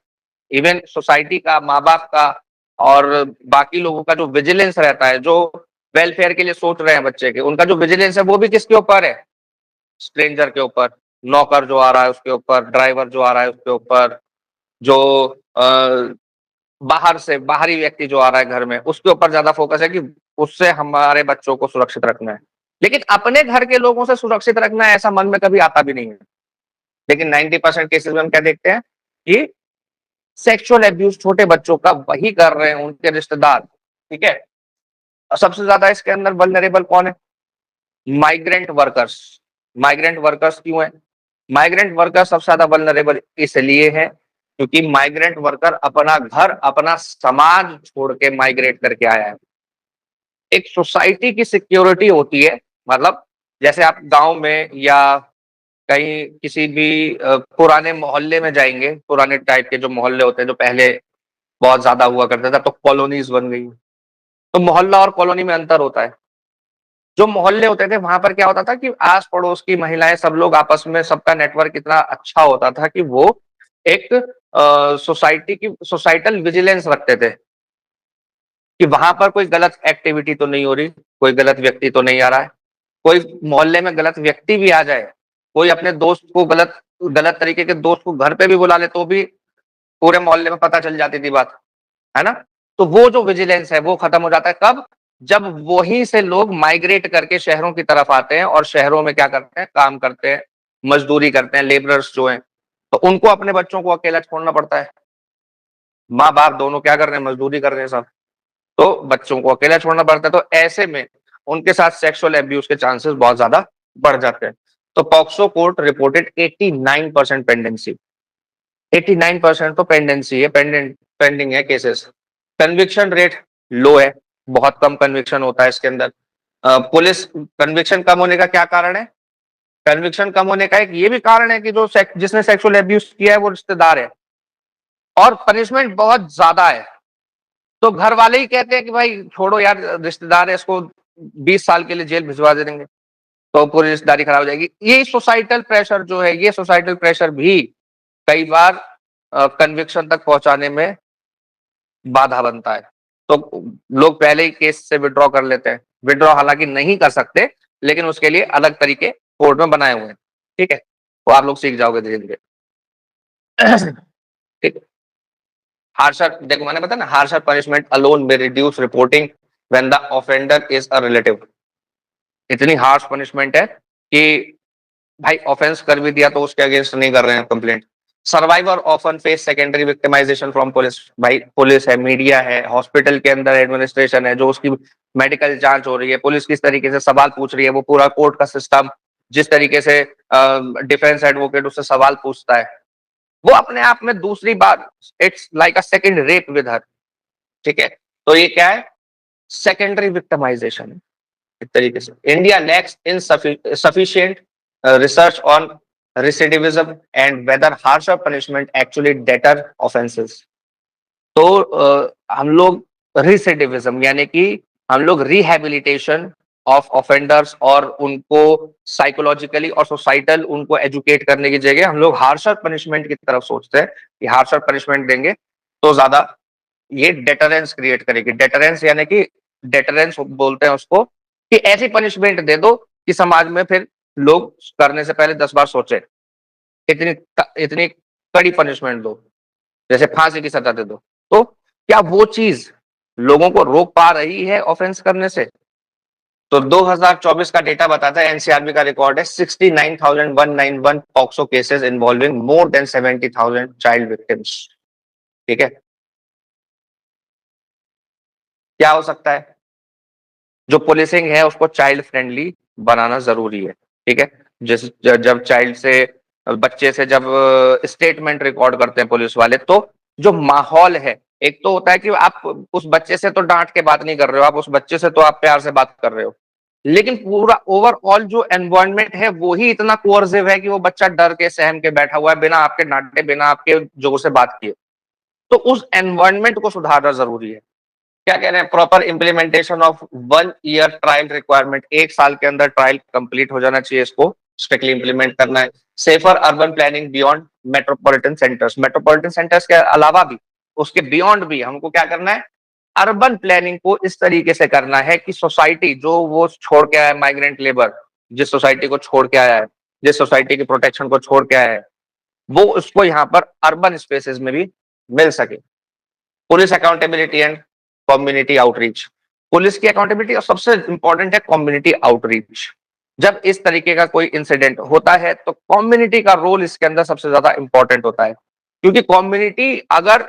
इवन सोसाइटी का, माँ बाप का, और बाकी लोगों का जो विजिलेंस रहता है, जो वेलफेयर के लिए सोच रहे हैं बच्चे के, उनका जो विजिलेंस है वो भी किसके ऊपर है, स्ट्रेंजर के ऊपर, नौकर जो आ रहा है उसके ऊपर, ड्राइवर जो आ रहा है उसके ऊपर, जो बाहर से बाहरी व्यक्ति जो आ रहा है घर में, उसके ऊपर ज्यादा फोकस है कि उससे हमारे बच्चों को सुरक्षित रखना है। लेकिन अपने घर के लोगों से सुरक्षित रखना है ऐसा मन में कभी आता भी नहीं है। लेकिन 90% केसेस में हम क्या देखते हैं कि सेक्सुअल एब्यूज छोटे बच्चों का वही कर रहे हैं उनके रिश्तेदार, ठीक है। और सबसे ज्यादा इसके अंदर वल्नरेबल कौन है? Migrant workers. माइग्रेंट वर्कर्स क्यों है? माइग्रेंट वर्कर सबसे ज्यादा वल्नरेबल इसलिए है क्योंकि माइग्रेंट वर्कर अपना घर, अपना समाज छोड़ के माइग्रेट करके आया है। एक सोसाइटी की सिक्योरिटी होती है, मतलब जैसे आप गांव में या कहीं किसी भी पुराने मोहल्ले में जाएंगे, पुराने टाइप के जो मोहल्ले होते हैं जो पहले बहुत ज्यादा हुआ करता था, तो कॉलोनीज बन गई। तो मोहल्ला और कॉलोनी में अंतर होता है। जो मोहल्ले होते थे वहां पर क्या होता था कि आस पड़ोस की महिलाएं सब लोग आपस में, सबका नेटवर्क इतना अच्छा होता था कि वो एक सोसाइटी की सोसाइटल विजिलेंस रखते थे कि वहां पर कोई गलत एक्टिविटी तो नहीं हो रही, कोई गलत व्यक्ति तो नहीं आ रहा है। कोई मोहल्ले में गलत व्यक्ति भी आ जाए, कोई अपने दोस्त को गलत गलत तरीके के दोस्त को घर पे भी बुला ले तो भी पूरे मोहल्ले में पता चल जाती थी बात, है ना। तो वो जो विजिलेंस है वो खत्म हो जाता है कब? जब वहीं से लोग माइग्रेट करके शहरों की तरफ आते हैं और शहरों में क्या करते हैं, काम करते हैं, मजदूरी करते हैं, लेबरर्स जो हैं। तो उनको अपने बच्चों को अकेला छोड़ना पड़ता है। माँ बाप दोनों क्या कर रहे हैं, मजदूरी कर रहे हैं सब, तो बच्चों को अकेला छोड़ना पड़ता है। तो ऐसे में उनके साथ सेक्सुअल एब्यूज के चांसेस बहुत ज्यादा बढ़ जाते हैं। तो पॉक्सो कोर्ट रिपोर्टेड 89% पेंडेंसी। 89% तो पेंडेंसी है, पेंडिंग है केसेस। कन्विक्शन रेट लो है, बहुत कम कन्विक्शन होता है इसके अंदर। पुलिस कन्विक्शन कम होने का क्या कारण है? कन्विक्शन कम होने का एक ये भी कारण है कि जो जिसने सेक्सुअल एब्यूज किया है वो रिश्तेदार है और पनिशमेंट बहुत ज्यादा है। तो घर वाले ही कहते हैं कि भाई छोड़ो यार, रिश्तेदार है, इसको 20 साल के लिए जेल भिजवा दे देंगे तो पूरी रिश्तेदारी खराब हो जाएगी। ये सोसाइटल प्रेशर जो है, ये सोसाइटल प्रेशर भी कई बार कन्विक्शन तक पहुंचाने में बाधा बनता है। तो लोग पहले ही केस से विड्रॉ कर लेते हैं। विड्रॉ हालांकि नहीं कर सकते, लेकिन उसके लिए अलग तरीके कोर्ट में बनाए हुए हैं, ठीक है। तो आप लोग सीख जाओगे धीरे धीरे। ठीक है। हार्शर, देखो मैंने बताया ना, हार्शर पनिशमेंट अलोन में reduce reporting when the offender is a relative. इतनी हार्श पनिशमेंट है कि भाई ऑफेंस कर भी दिया तो उसके अगेंस्ट नहीं कर रहे हैं complaint. Survivor often face secondary victimisation from police. भाई पुलिस है, मीडिया है, हॉस्पिटल के अंदर एडमिनिस्ट्रेशन है, जो उसकी मेडिकल जांच हो रही है, पुलिस किस तरीके से सवाल पूछ रही है, वो पूरा कोर्ट का सिस्टम जिस तरीके से डिफेंस एडवोकेट उससे सवाल पूछता है, वो अपने आप में दूसरी बार it's like a second rape with her, ठीक है। तो ये क्या है? सेकेंडरी विक्टिमाइजेशन है एक तरीके से। India lacks in sufficient research on recidivism and whether harsher punishment actually deter offences. तो हम लोग रिसिडिविज्म यानी कि हम लोग रिहैबिलिटेशन ऑफ ऑफेंडर्स और उनको साइकोलॉजिकली और सोसाइटल उनको एजुकेट करने की जगह हम लोग हार्शर पनिशमेंट की तरफ सोचते हैं कि हार्शर पनिशमेंट देंगे तो ज्यादा ये डेटरेंस क्रिएट करेगी। डेटरेंस यानी कि डेटरेंस बोलते हैं उसको कि ऐसी पनिशमेंट दे दो कि समाज में फिर लोग करने से पहले 10 बार सोचे। इतनी इतनी कड़ी पनिशमेंट दो, जैसे फांसी की सजा दे दो। तो क्या वो चीज लोगों को रोक पा रही है ऑफेंस करने से? तो 2024 का डेटा बताता है, एनसीआरबी का रिकॉर्ड है, 69,191 POCSO cases involving more than 70,000 child victims, ठीक है। क्या हो सकता है? जो पुलिसिंग है उसको चाइल्ड फ्रेंडली बनाना जरूरी है, ठीक है। जैसे जब चाइल्ड से, बच्चे से जब स्टेटमेंट रिकॉर्ड करते हैं पुलिस वाले, तो जो माहौल है, एक तो होता है कि आप उस बच्चे से तो डांट के बात नहीं कर रहे हो, आप उस बच्चे से तो आप प्यार से बात कर रहे हो, लेकिन पूरा ओवरऑल जो एनवायरनमेंट है वो ही इतना कोअर्सिव है कि वो बच्चा डर के सहम के बैठा हुआ है, बिना आपके डांटे, बिना आपके जोर से बात किए। तो उस एनवायरनमेंट को सुधारना जरूरी है। क्या कह रहे हैं? Proper implementation of 1 year trial requirement, 1 साल के अंदर ट्रायल कंप्लीट हो जाना चाहिए, इसको स्ट्रिक्टली इंप्लीमेंट करना है। Safer urban planning beyond metropolitan centres. Metropolitan centres के अलावा भी, उसके बियॉन्ड भी हमको क्या करना है? अर्बन प्लानिंग को इस तरीके से करना है कि सोसाइटी जो वो छोड़ के आया है, माइग्रेंट लेबर जिस सोसाइटी को छोड़ के आया है, जिस सोसाइटी की प्रोटेक्शन को छोड़ के आया है, वो उसको यहाँ पर अर्बन स्पेसेस में भी मिल सके। Police accountability and community outreach. Police की अकाउंटेबिलिटी और सबसे इंपॉर्टेंट है कम्युनिटी आउटरीच। जब इस तरीके का कोई इंसिडेंट होता है तो कम्युनिटी का रोल इसके अंदर सबसे ज्यादा इंपॉर्टेंट होता है। क्योंकि कम्युनिटी अगर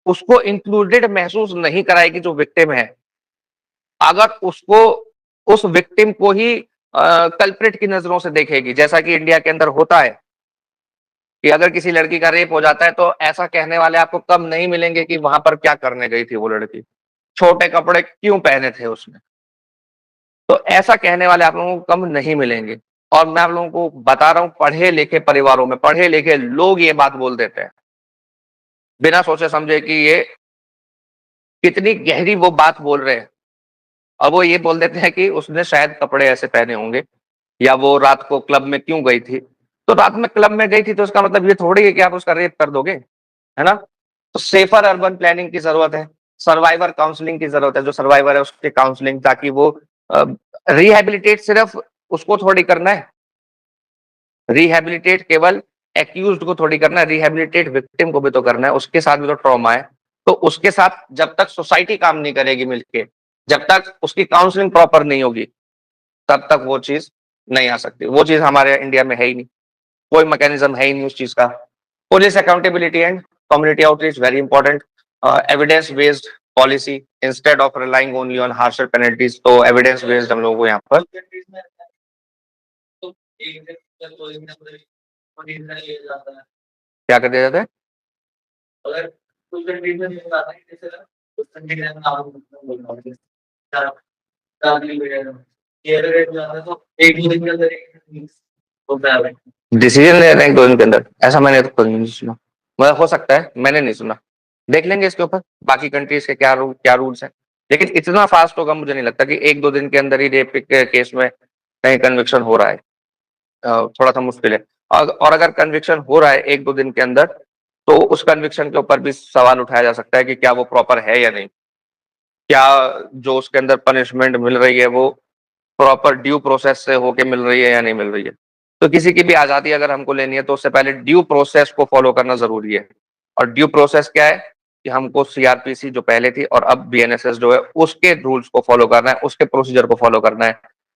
उसको इंक्लूडेड महसूस नहीं कराएगी जो विक्टिम है, अगर उसको उस विक्टिम को ही कल्प्रिट की नजरों से देखेगी, जैसा कि इंडिया के अंदर होता है कि अगर किसी लड़की का रेप हो जाता है तो ऐसा कहने वाले आपको कम नहीं मिलेंगे कि वहां पर क्या करने गई थी वो लड़की, छोटे कपड़े क्यों पहने थे उसने। तो ऐसा कहने वाले आप लोगों को कम नहीं मिलेंगे। और मैं आप लोगों को बता रहा हूं, पढ़े लिखे परिवारों में पढ़े लिखे लोग ये बात बोल देते हैं बिना सोचे समझे कि ये कितनी गहरी वो बात बोल रहे हैं। और वो ये बोल देते हैं कि उसने शायद कपड़े ऐसे पहने होंगे, या वो रात को क्लब में क्यों गई थी। तो रात में क्लब में गई थी तो उसका मतलब ये थोड़ी है कि आप उसका रेप कर दोगे, है ना। तो सेफर अर्बन प्लानिंग की जरूरत है, सर्वाइवर काउंसलिंग की जरूरत है, जो सर्वाइवर है उसके काउंसलिंग, ताकि वो रिहेबिलिटेट सिर्फ उसको थोड़ी करना है, रिहेबिलिटेट केवल एक्यूज्ड को थोड़ी करना है, रिहेबिलिटेट विक्टिम को भी तो करना है, उसके साथ भी तो ट्रॉमा है। तो उसके साथ जब तक सोसाइटी काम नहीं करेगी मिलके, जब तक उसकी काउंसलिंग प्रॉपर नहीं होगी, तब तक वो चीज नहीं आ सकती। वो चीज हमारे इंडिया में है ही नहीं, कोई मैकेनिज्म है ही नहीं उस चीज का। Police accountability and community outreach very important. Evidence based policy instead of relying only on harsher penalties. तो एविडेंस बेस्ड हम लोगों को यहाँ पर क्या कर दिया जाता है। अगर कुछ कंट्रीज में ये आता है जैसे कुछ कंट्रीज में नाम ये रेट में आता है तो एक दो दिन के अंदर होता है डिसीजन ले रहे हैं 2 दिन के अंदर, ऐसा मैंने तो कभी नहीं सुना। मतलब हो सकता है, मैंने नहीं सुना, देख लेंगे इसके ऊपर बाकी कंट्रीज के क्या रूल्स हैं। लेकिन इतना फास्ट होगा मुझे नहीं लगता कि 1-2 दिन के अंदर ही रेप के केस में कहीं कन्विक्शन हो रहा है। थोड़ा सा मुश्किल है। और अगर कन्विक्शन हो रहा है 1-2 दिन के अंदर, तो उस कन्विक्शन के ऊपर भी सवाल उठाया जा सकता है कि क्या वो प्रॉपर है या नहीं, क्या जो उसके अंदर पनिशमेंट मिल रही है वो प्रॉपर ड्यू प्रोसेस से होके मिल रही है या नहीं मिल रही है। तो किसी की भी आजादी अगर हमको लेनी है तो उससे पहले ड्यू प्रोसेस को फॉलो करना जरूरी है। और ड्यू प्रोसेस क्या है कि हमको सीआरपीसी जो पहले थी और अब बीएनएसएस जो है उसके रूल्स को फॉलो करना है, उसके प्रोसीजर को फॉलो करना है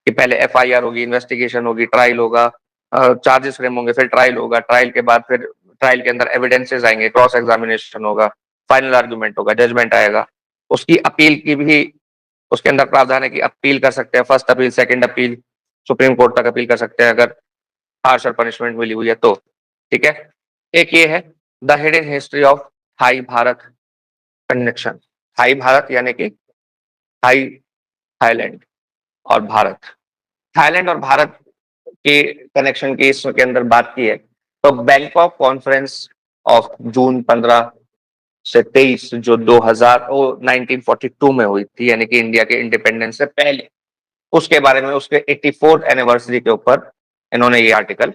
कि पहले एफआईआर होगी, इन्वेस्टिगेशन होगी, ट्रायल होगा, चार्जेस फ्रेम होंगे, फिर ट्रायल होगा, ट्रायल के बाद फिर ट्रायल के अंदर एविडेंसेस आएंगे, क्रॉस एग्जामिनेशन होगा, फाइनल आर्गुमेंट होगा, जजमेंट आएगा। उसकी अपील की भी उसके अंदर प्रावधान है कि अपील कर सकते हैं, first appeal, second appeal, supreme court तक अपील कर सकते हैं अगर हार्शर पनिशमेंट मिली हुई है तो। ठीक है। एक ये है the hidden history of Thai Bharat connection. Thai Bharat यानी कि थाई, थाईलैंड और भारत, थाईलैंड और भारत के कनेक्शन की इसके अंदर बात की है तो बैंकॉक कॉन्फ्रेंस ऑफ जून 15 से 23 जो 1942 में हुई थी, यानी कि इंडिया के इंडिपेंडेंस से पहले, उसके बारे में, उसके 84th एनिवर्सरी के ऊपर इन्होंने ये आर्टिकल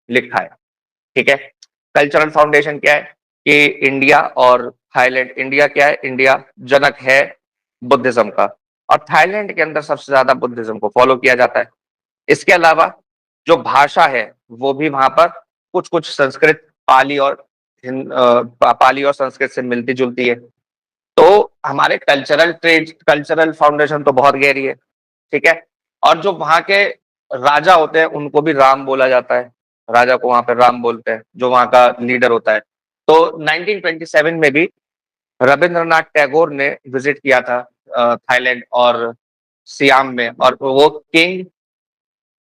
लिखा है। ठीक है। कल्चरल फाउंडेशन क्या है कि इंडिया और थाईलैंड, इंडिया क्या है, इंडिया जनक है बुद्धिज्म का, और थाईलैंड के अंदर सबसे ज्यादा बुद्धिज्म को फॉलो किया जाता है। इसके अलावा जो भाषा है वो भी वहां पर कुछ कुछ संस्कृत, पाली और पाली और संस्कृत से मिलती जुलती है। तो हमारे कल्चरल फाउंडेशन तो बहुत गहरी है। ठीक है। और जो वहां के राजा होते हैं उनको भी राम बोला जाता है, राजा को वहां पे राम बोलते हैं जो वहां का लीडर होता है। तो 1927 में भी रविंद्रनाथ टैगोर ने विजिट किया था थाईलैंड और सियाम में, और वो किंग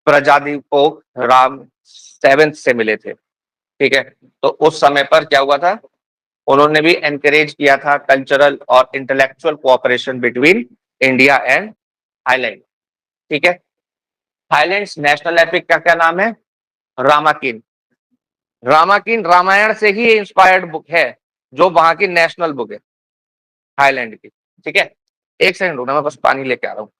प्रजादीपोक राम 7 से मिले थे। ठीक है। तो उस समय पर क्या हुआ था, उन्होंने भी एनकरेज किया था कल्चरल और intellectual cooperation between India and Thailand. ठीक है। थाईलैंड नेशनल एपिक का क्या नाम है, रामाकिन। रामाकिन रामायण से ही इंस्पायर्ड बुक है, जो वहां की नेशनल बुक है थाईलैंड की। ठीक है। एक सेकंड रुकना, मैं बस पानी लेके आ रहा हूँ।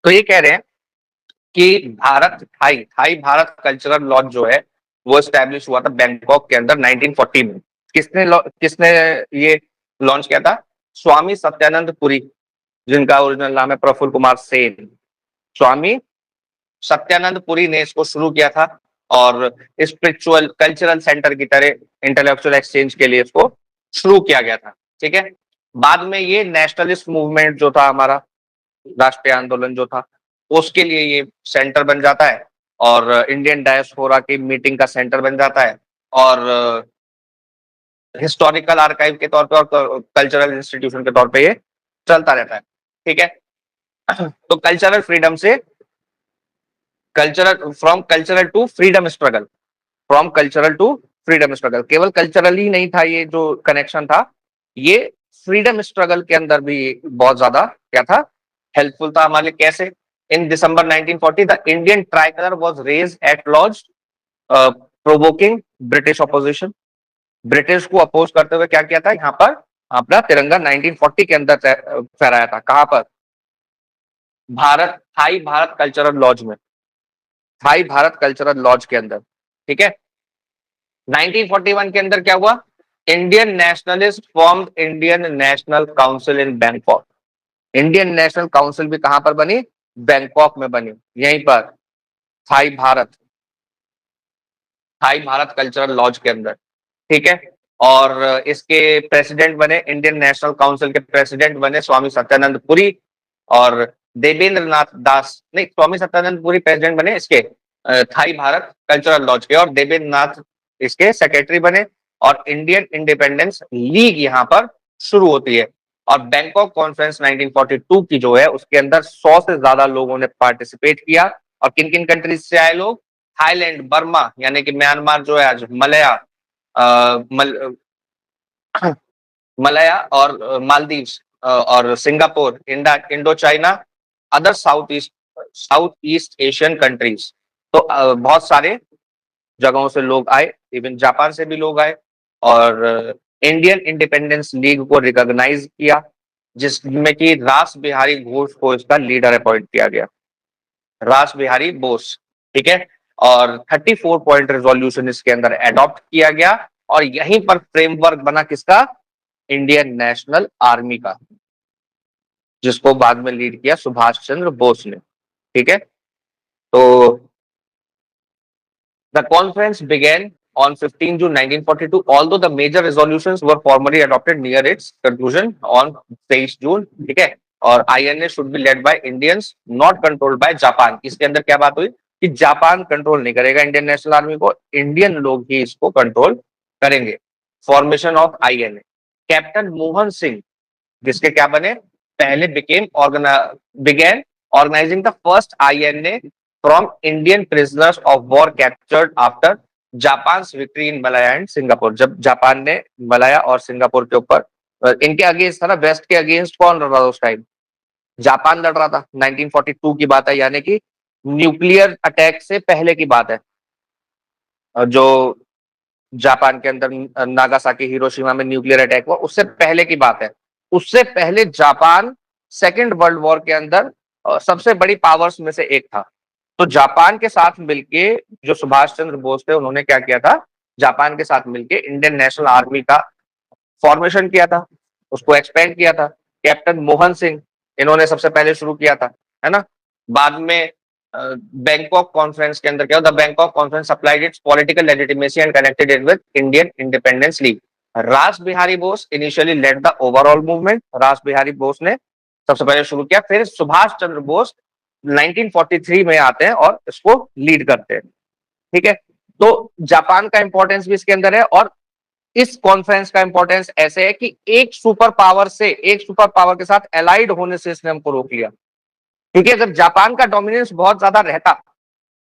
तो ये कह रहे हैं कि Bharat Thai Thai Bharat cultural lodge जो है वो स्टैब्लिश हुआ था बैंकॉक के अंदर 1940 में। किसने ये लॉन्च किया था? स्वामी सत्यानंद पुरी, जिनका ओरिजिनल नाम है प्रफुल्ल कुमार सेन। स्वामी सत्यानंद पुरी ने इसको शुरू किया था और स्पिरिचुअल कल्चरल सेंटर की तरह इंटेलेक्चुअल एक्सचेंज के लिए इसको शुरू किया गया था। ठीक है, बाद में ये नेशनलिस्ट मूवमेंट जो था हमारा, राष्ट्रीय आंदोलन जो था, उसके लिए ये सेंटर बन जाता है और इंडियन डायस्पोरा की मीटिंग का सेंटर बन जाता है और हिस्टोरिकल आर्काइव के तौर पे और कल्चरल इंस्टीट्यूशन के तौर पे ये चलता रहता है। ठीक है, तो कल्चरल फ्रीडम से cultural to freedom struggle, from cultural to freedom struggle, केवल कल्चरल ही नहीं था ये जो कनेक्शन था, ये फ्रीडम स्ट्रगल के अंदर भी बहुत ज्यादा क्या था, हेल्पफुल था हमारे लिए। कैसे? In December 1940 the Indian tricolour was raised at lodge, provoking British opposition. British को अपोज करते हुए क्या किया था यहाँ पर, अपना तिरंगा 1940 के अंदर फहराया था। कहां पर? थाई भारत कल्चरल लॉज में, थाई भारत कल्चरल लॉज के अंदर। ठीक है, 1941 के अंदर क्या हुआ? Indian nationalist formed Indian national council in Bangkok. Indian national council भी कहां पर बनी? बैंकॉक में बनी, यहीं पर Thai Bharat, Thai Bharat cultural lodge के अंदर। ठीक है, और इसके प्रेसिडेंट बने, इंडियन नेशनल काउंसिल के प्रेसिडेंट बने स्वामी सत्यानंद पुरी और देवेंद्र नाथ दास, नहीं, स्वामी सत्यानंद पुरी प्रेसिडेंट बने इसके थाई भारत कल्चरल लॉज के, और देवेंद्र नाथ इसके सेक्रेटरी बने, और इंडियन इंडिपेंडेंस लीग यहाँ पर शुरू होती है। और बैंकॉक कॉन्फ्रेंस 1942 की जो है उसके अंदर 100 से ज्यादा लोगों ने पार्टिसिपेट किया। और किन किन कंट्रीज से आए लोग? थाईलैंड, बर्मा यानी कि म्यांमार जो है आज, मलया, मलया और मालदीव्स और Singapore, Indo China, other south east Asian countries. तो बहुत सारे जगहों से लोग आए, इवन जापान से भी लोग आए, और इंडियन इंडिपेंडेंस लीग को रिकॉग्नाइज किया, जिसमें कि रास बिहारी घोष को इसका लीडर अपॉइंट किया गया, रास बिहारी बोस। ठीक है, और 34 पॉइंट रेजोल्यूशन इसके अंदर एडॉप्ट किया गया, और यहीं पर फ्रेमवर्क बना किसका? इंडियन नेशनल आर्मी का, जिसको बाद में लीड किया सुभाष चंद्र बोस ने। ठीक है, तो the conference began on 15 June 1942, although the major resolutions were formally adopted near its conclusion on 23 June. ठीक है, और INA should be led by Indians, not controlled by Japan। इसके अंदर क्या बात हुई कि जापान कंट्रोल नहीं करेगा इंडियन नेशनल आर्मी को, इंडियन लोग ही इसको कंट्रोल करेंगे। Formation of INA, captain Mohan Singh, जिसके क्या बने, पहले began organising the first INA from Indian prisoners of war captured after Japan victory in Malaya and Singapore. जब जापान ने मलाया और सिंगापुर के ऊपर, इनके अगेंस्ट था ना, वेस्ट के अगेंस्ट कौन लड़ रहा था उस टाइम? जापान लड़ रहा था। 1942 की बात है, यानी कि न्यूक्लियर अटैक से पहले की बात है, जो जापान के अंदर नागासाकी हिरोशिमा में न्यूक्लियर अटैक हुआ, उससे पहले की बात है। उससे पहले जापान सेकेंड वर्ल्ड वॉर के अंदर सबसे बड़ी पावर्स में से एक था। तो जापान के साथ मिलके जो सुभाष चंद्र बोस थे, उन्होंने क्या किया था? जापान के साथ मिलके इंडियन नेशनल आर्मी का फॉर्मेशन किया था, उसको एक्सपेंड किया था। कैप्टन मोहन सिंह, इन्होंने सबसे पहले शुरू किया था, है ना। बाद में बैंकॉक कॉन्फ्रेंस के अंदर क्या होता? Bangkok conference supplied its political legitimacy and connected it with Indian Independence League. Rash Behari Bose initially led the overall movement, Rash Behari Bose ने सबसे पहले शुरू किया, फिर सुभाष चंद्र बोस 1943 में आते हैं और इसको लीड करते हैं। ठीक है, तो जापान का इंपॉर्टेंस भी इसके अंदर है, और इस कॉन्फ्रेंस का इंपॉर्टेंस ऐसे है कि एक सुपर पावर के साथ एलाइड होने से इसने हमको रोक लिया। क्योंकि अगर जापान का डोमिनेंस बहुत ज्यादा रहता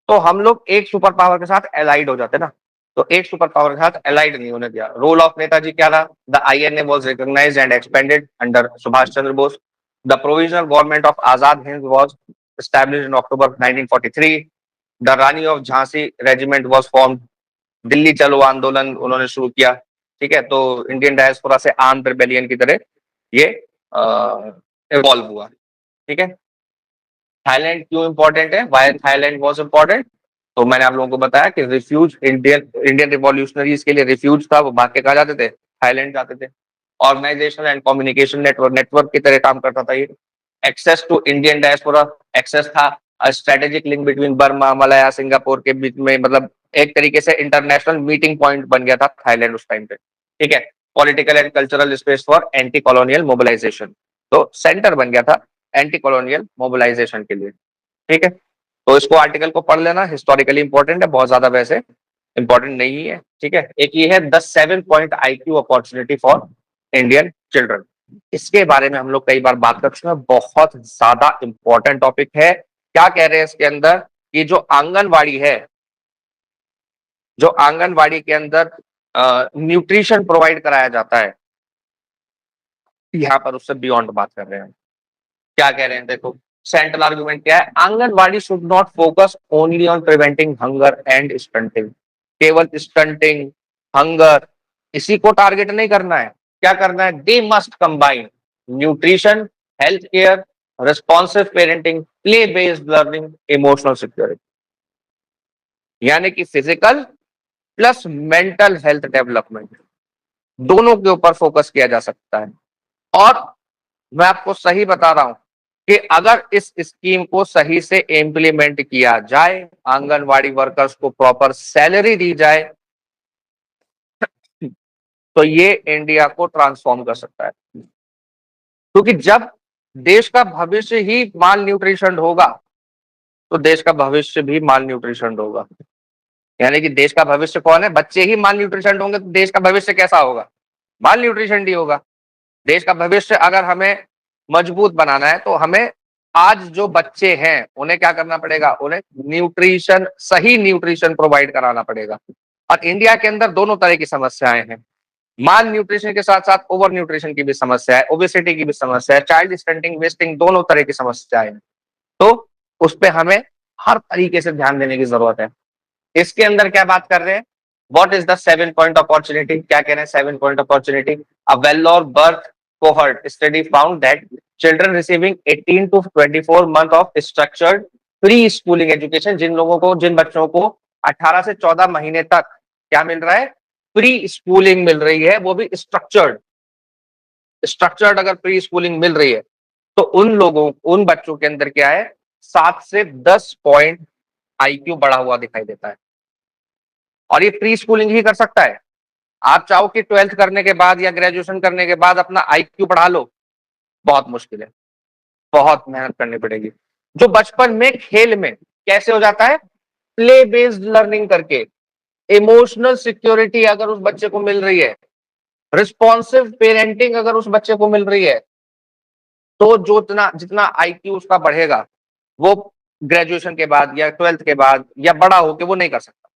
तो हम लोग एक सुपर पावर के साथ एलाइड हो जाते ना, तो एक सुपर पावर के साथ एलाइड नहीं होने दिया। रोल ऑफ नेताजी क्या रहा? The INA was recognised and expanded under Subhash Chandra Bose. The provisional government of Azad Hind was established in October 1943. The Rani of Jhansi regiment was formed. Delhi Chalo आंदोलन उन्होंने शुरू किया। ठीक है, तो इंडियन डायस्पोरा से आर्म्ड रिबेलियन की तरह ये इवॉल्व हुआ। ठीक है, थाईलैंड क्यों इंपॉर्टेंट है? Why Thailand was important? तो मैंने आप लोगों को बताया कि रिफ्यूज इंडियन इंडियन रिवॉल्यूशनरीज के लिए रिफ्यूज था, वो भाग के कहा जाते थे, थाईलैंड जाते थे। Organisation and communication network network की तरह काम करता था ये। Access to Indian diaspora, access था, strategic link between Burma, Malaya, Singapore के बीच में, मतलब एक तरीके से इंटरनेशनल मीटिंग पॉइंट बन गया था थाईलैंड उस टाइम पे। ठीक है, political and cultural space for anti colonial mobilisation, तो सेंटर बन गया था एंटी कॉलोनियल मोबिलाइजेशन के लिए। ठीक है, तो इसको आर्टिकल को पढ़ लेना, हिस्टोरिकली इंपॉर्टेंट है, बहुत ज्यादा वैसे इंपॉर्टेंट नहीं है। ठीक है, एक ये है the 7 point IQ opportunity for Indian children. इसके बारे में हम लोग कई बार बात कर चुके हैं, बहुत ज्यादा इंपॉर्टेंट टॉपिक है। क्या कह रहे हैं इसके अंदर कि जो आंगनवाड़ी है, जो आंगनवाड़ी के अंदर न्यूट्रिशन प्रोवाइड कराया जाता है, यहाँ पर उससे बियॉन्ड बात कर रहे हैं। क्या कह रहे हैं देखो, सेंट्रल आर्गुमेंट क्या है, anganwadi should not focus only on preventing hunger and stunting. केवल स्टंटिंग, हंगर, इसी को टारगेट नहीं करना है। क्या करना है, they must combine nutrition, health care, responsive parenting, play based learning, emotional security, यानी कि physical plus mental health development, दोनों के ऊपर फोकस किया जा सकता है। और मैं आपको सही बता रहा हूं कि अगर इस स्कीम को सही से इम्प्लीमेंट किया जाए, आंगनवाड़ी वर्कर्स को प्रॉपर सैलरी दी जाए, तो ये इंडिया को ट्रांसफॉर्म कर सकता है। क्योंकि जब देश का भविष्य ही माल न्यूट्रिशन होगा, तो देश का भविष्य भी माल न्यूट्रिशन होगा। यानी कि देश का भविष्य कौन है, बच्चे ही माल न्यूट्रिशन होंगे तो देश का भविष्य कैसा होगा, माल न्यूट्रिशन ही होगा। देश का भविष्य अगर हमें मजबूत बनाना है, तो हमें आज जो बच्चे हैं उन्हें क्या करना पड़ेगा, उन्हें न्यूट्रिशन, सही न्यूट्रिशन प्रोवाइड कराना पड़ेगा। और इंडिया के अंदर दोनों तरह की समस्याएं हैं, माल न्यूट्रिशन के साथ साथ ओवर न्यूट्रिशन की भी समस्या है, ओबेसिटी की भी समस्या है, चाइल्ड स्टंटिंग, वेस्टिंग, दोनों तरह की समस्याएं हैं। तो उस पर हमें हर तरीके से ध्यान देने की जरूरत है। इसके अंदर क्या बात कर रहे हैं, what is the 7 point opportunity, क्या कह रहे हैं 7 point opportunity. A Vellore birth cohort study found that children receiving 18 to 24 month of structured preschooling education, जिन लोगों को, जिन बच्चों को 18 से 14 महीने तक क्या मिल रहा है, प्री स्कूलिंग मिल रही है, वो भी स्ट्रक्चर्ड, स्ट्रक्चर्ड अगर प्री स्कूलिंग मिल रही है, तो उन लोगों, उन बच्चों के अंदर क्या है, 7 से 10 पॉइंट IQ बढ़ा हुआ दिखाई देता है। और ये प्री स्कूलिंग ही कर सकता है। आप चाहो कि 12th करने के बाद या ग्रेजुएशन करने के बाद अपना IQ बढ़ा लो, बहुत मुश्किल है, बहुत मेहनत करनी पड़ेगी। जो बचपन में खेल में कैसे हो जाता है, प्ले बेस्ड लर्निंग करके, इमोशनल सिक्योरिटी अगर उस बच्चे को मिल रही है, रिस्पॉन्सिव पेरेंटिंग अगर उस बच्चे को मिल रही है, तो जो जितना जितना IQ उसका बढ़ेगा, वो ग्रेजुएशन के बाद या 12th के बाद या बड़ा होके वो नहीं कर सकता।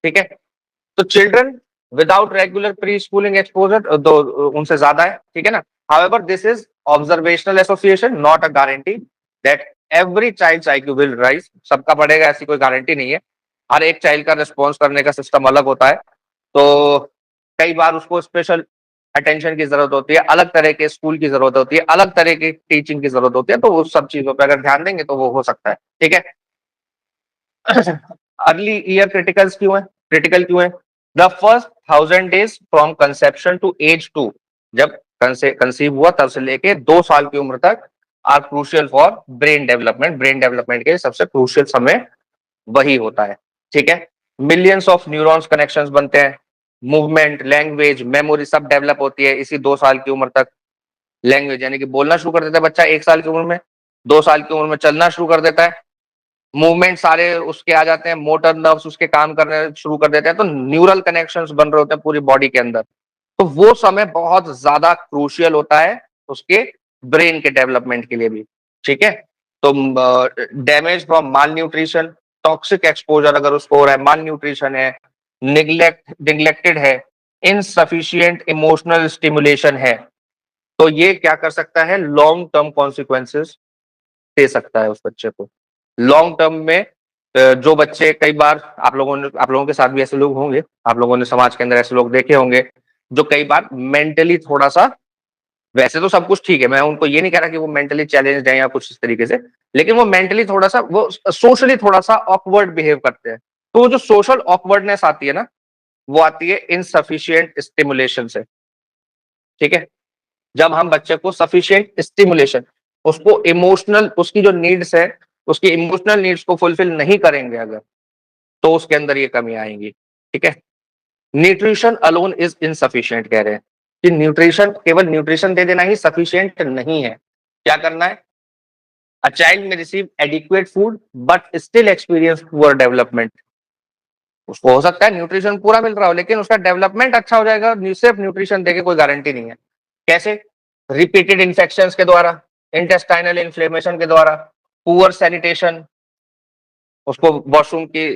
ठीक है, तो children without regular pre schooling exposure तो उनसे ज्यादा है। ठीक है ना, however this is observational association, not a guarantee that every child's IQ will rise, सबका बढ़ेगा ऐसी कोई गारंटी नहीं है। हर एक चाइल्ड का रिस्पॉन्स करने का सिस्टम अलग होता है, तो कई बार उसको स्पेशल अटेंशन की जरूरत होती है, अलग तरह के स्कूल की जरूरत होती है, अलग तरह की टीचिंग की जरूरत होती है, तो उस सब चीजों पर अगर ध्यान देंगे तो वो हो सकता है। ठीक है, अर्ली ईयर क्रिटिकल्स क्यों है, क्रिटिकल क्यों है, the first 1000 days from conception to age 2, जब कंसीव हुआ तब से लेके 2 साल की उम्र तक, are crucial for brain development, brain development के सबसे क्रूशियल समय वही होता है। ठीक है, मिलियंस ऑफ न्यूरॉन्स कनेक्शंस बनते हैं, मूवमेंट, लैंग्वेज, मेमोरी सब डेवलप होती है इसी 2 साल की उम्र तक। लैंग्वेज यानी कि बोलना शुरू कर देता है बच्चा 1 साल की उम्र में, 2 साल की उम्र में चलना शुरू कर देता है, मूवमेंट सारे उसके आ जाते हैं, मोटर नर्व्स उसके काम करने शुरू कर देते हैं, तो न्यूरल कनेक्शंस बन रहे होते हैं पूरी बॉडी के अंदर। तो वो समय बहुत ज्यादा क्रूशियल होता है उसके ब्रेन के डेवलपमेंट के लिए भी। ठीक है, तो damage from mall nutrition, toxic exposure अगर उसको हो रहा है, माल न्यूट्रिशन है, निग्लेक्टेड है, इनसफिशियंट इमोशनल स्टिमुलेशन है, तो ये क्या कर सकता है, लॉन्ग टर्म कॉन्सिक्वेंसेस दे सकता है उस बच्चे को। लॉन्ग टर्म में जो बच्चे, कई बार आप लोगों के साथ भी ऐसे लोग होंगे, आप लोगों ने समाज के अंदर ऐसे लोग देखे होंगे जो कई बार मेंटली थोड़ा सा, वैसे तो सब कुछ ठीक है, मैं उनको ये नहीं कह रहा कि वो मेंटली चैलेंज्ड है या कुछ इस तरीके से, लेकिन वो मेंटली थोड़ा-सा, वो सोशली थोड़ा-सा ऑकवर्ड बिहेव करते हैं। तो वो जो सोशल ऑकवर्डनेस आती है ना, वो आती है इनसफिशिएंट स्टिमुलेशन से, ठीक है? जब हम बच्चे को सफिशिएंट स्टिमुलेशन, उसको इमोशनल, उसकी जो नीड्स है, उसकी इमोशनल नीड्स को फुलफिल नहीं करेंगे अगर, तो उसके अंदर ये कमी आएगी, ठीक है? न्यूट्रिशन अलोन इज इनसफिशिएंट कह रहे हैं कि न्यूट्रिशन, केवल न्यूट्रिशन दे देना ही सफिशिएंट नहीं है। क्या करना है? अ चाइल्ड में receive adequate food but still experience poor development. उसको हो सकता है न्यूट्रिशन पूरा मिल रहा हो, लेकिन उसका डेवलपमेंट अच्छा हो जाएगा, सिर्फ न्यूट्रिशन देके कोई गारंटी नहीं है। कैसे? रिपीटेड इन्फेक्शंस के द्वारा, इंटेस्टाइनल इन्फ्लेमेशन के द्वारा, पुअर सैनिटेशन, उसको वॉशरूम की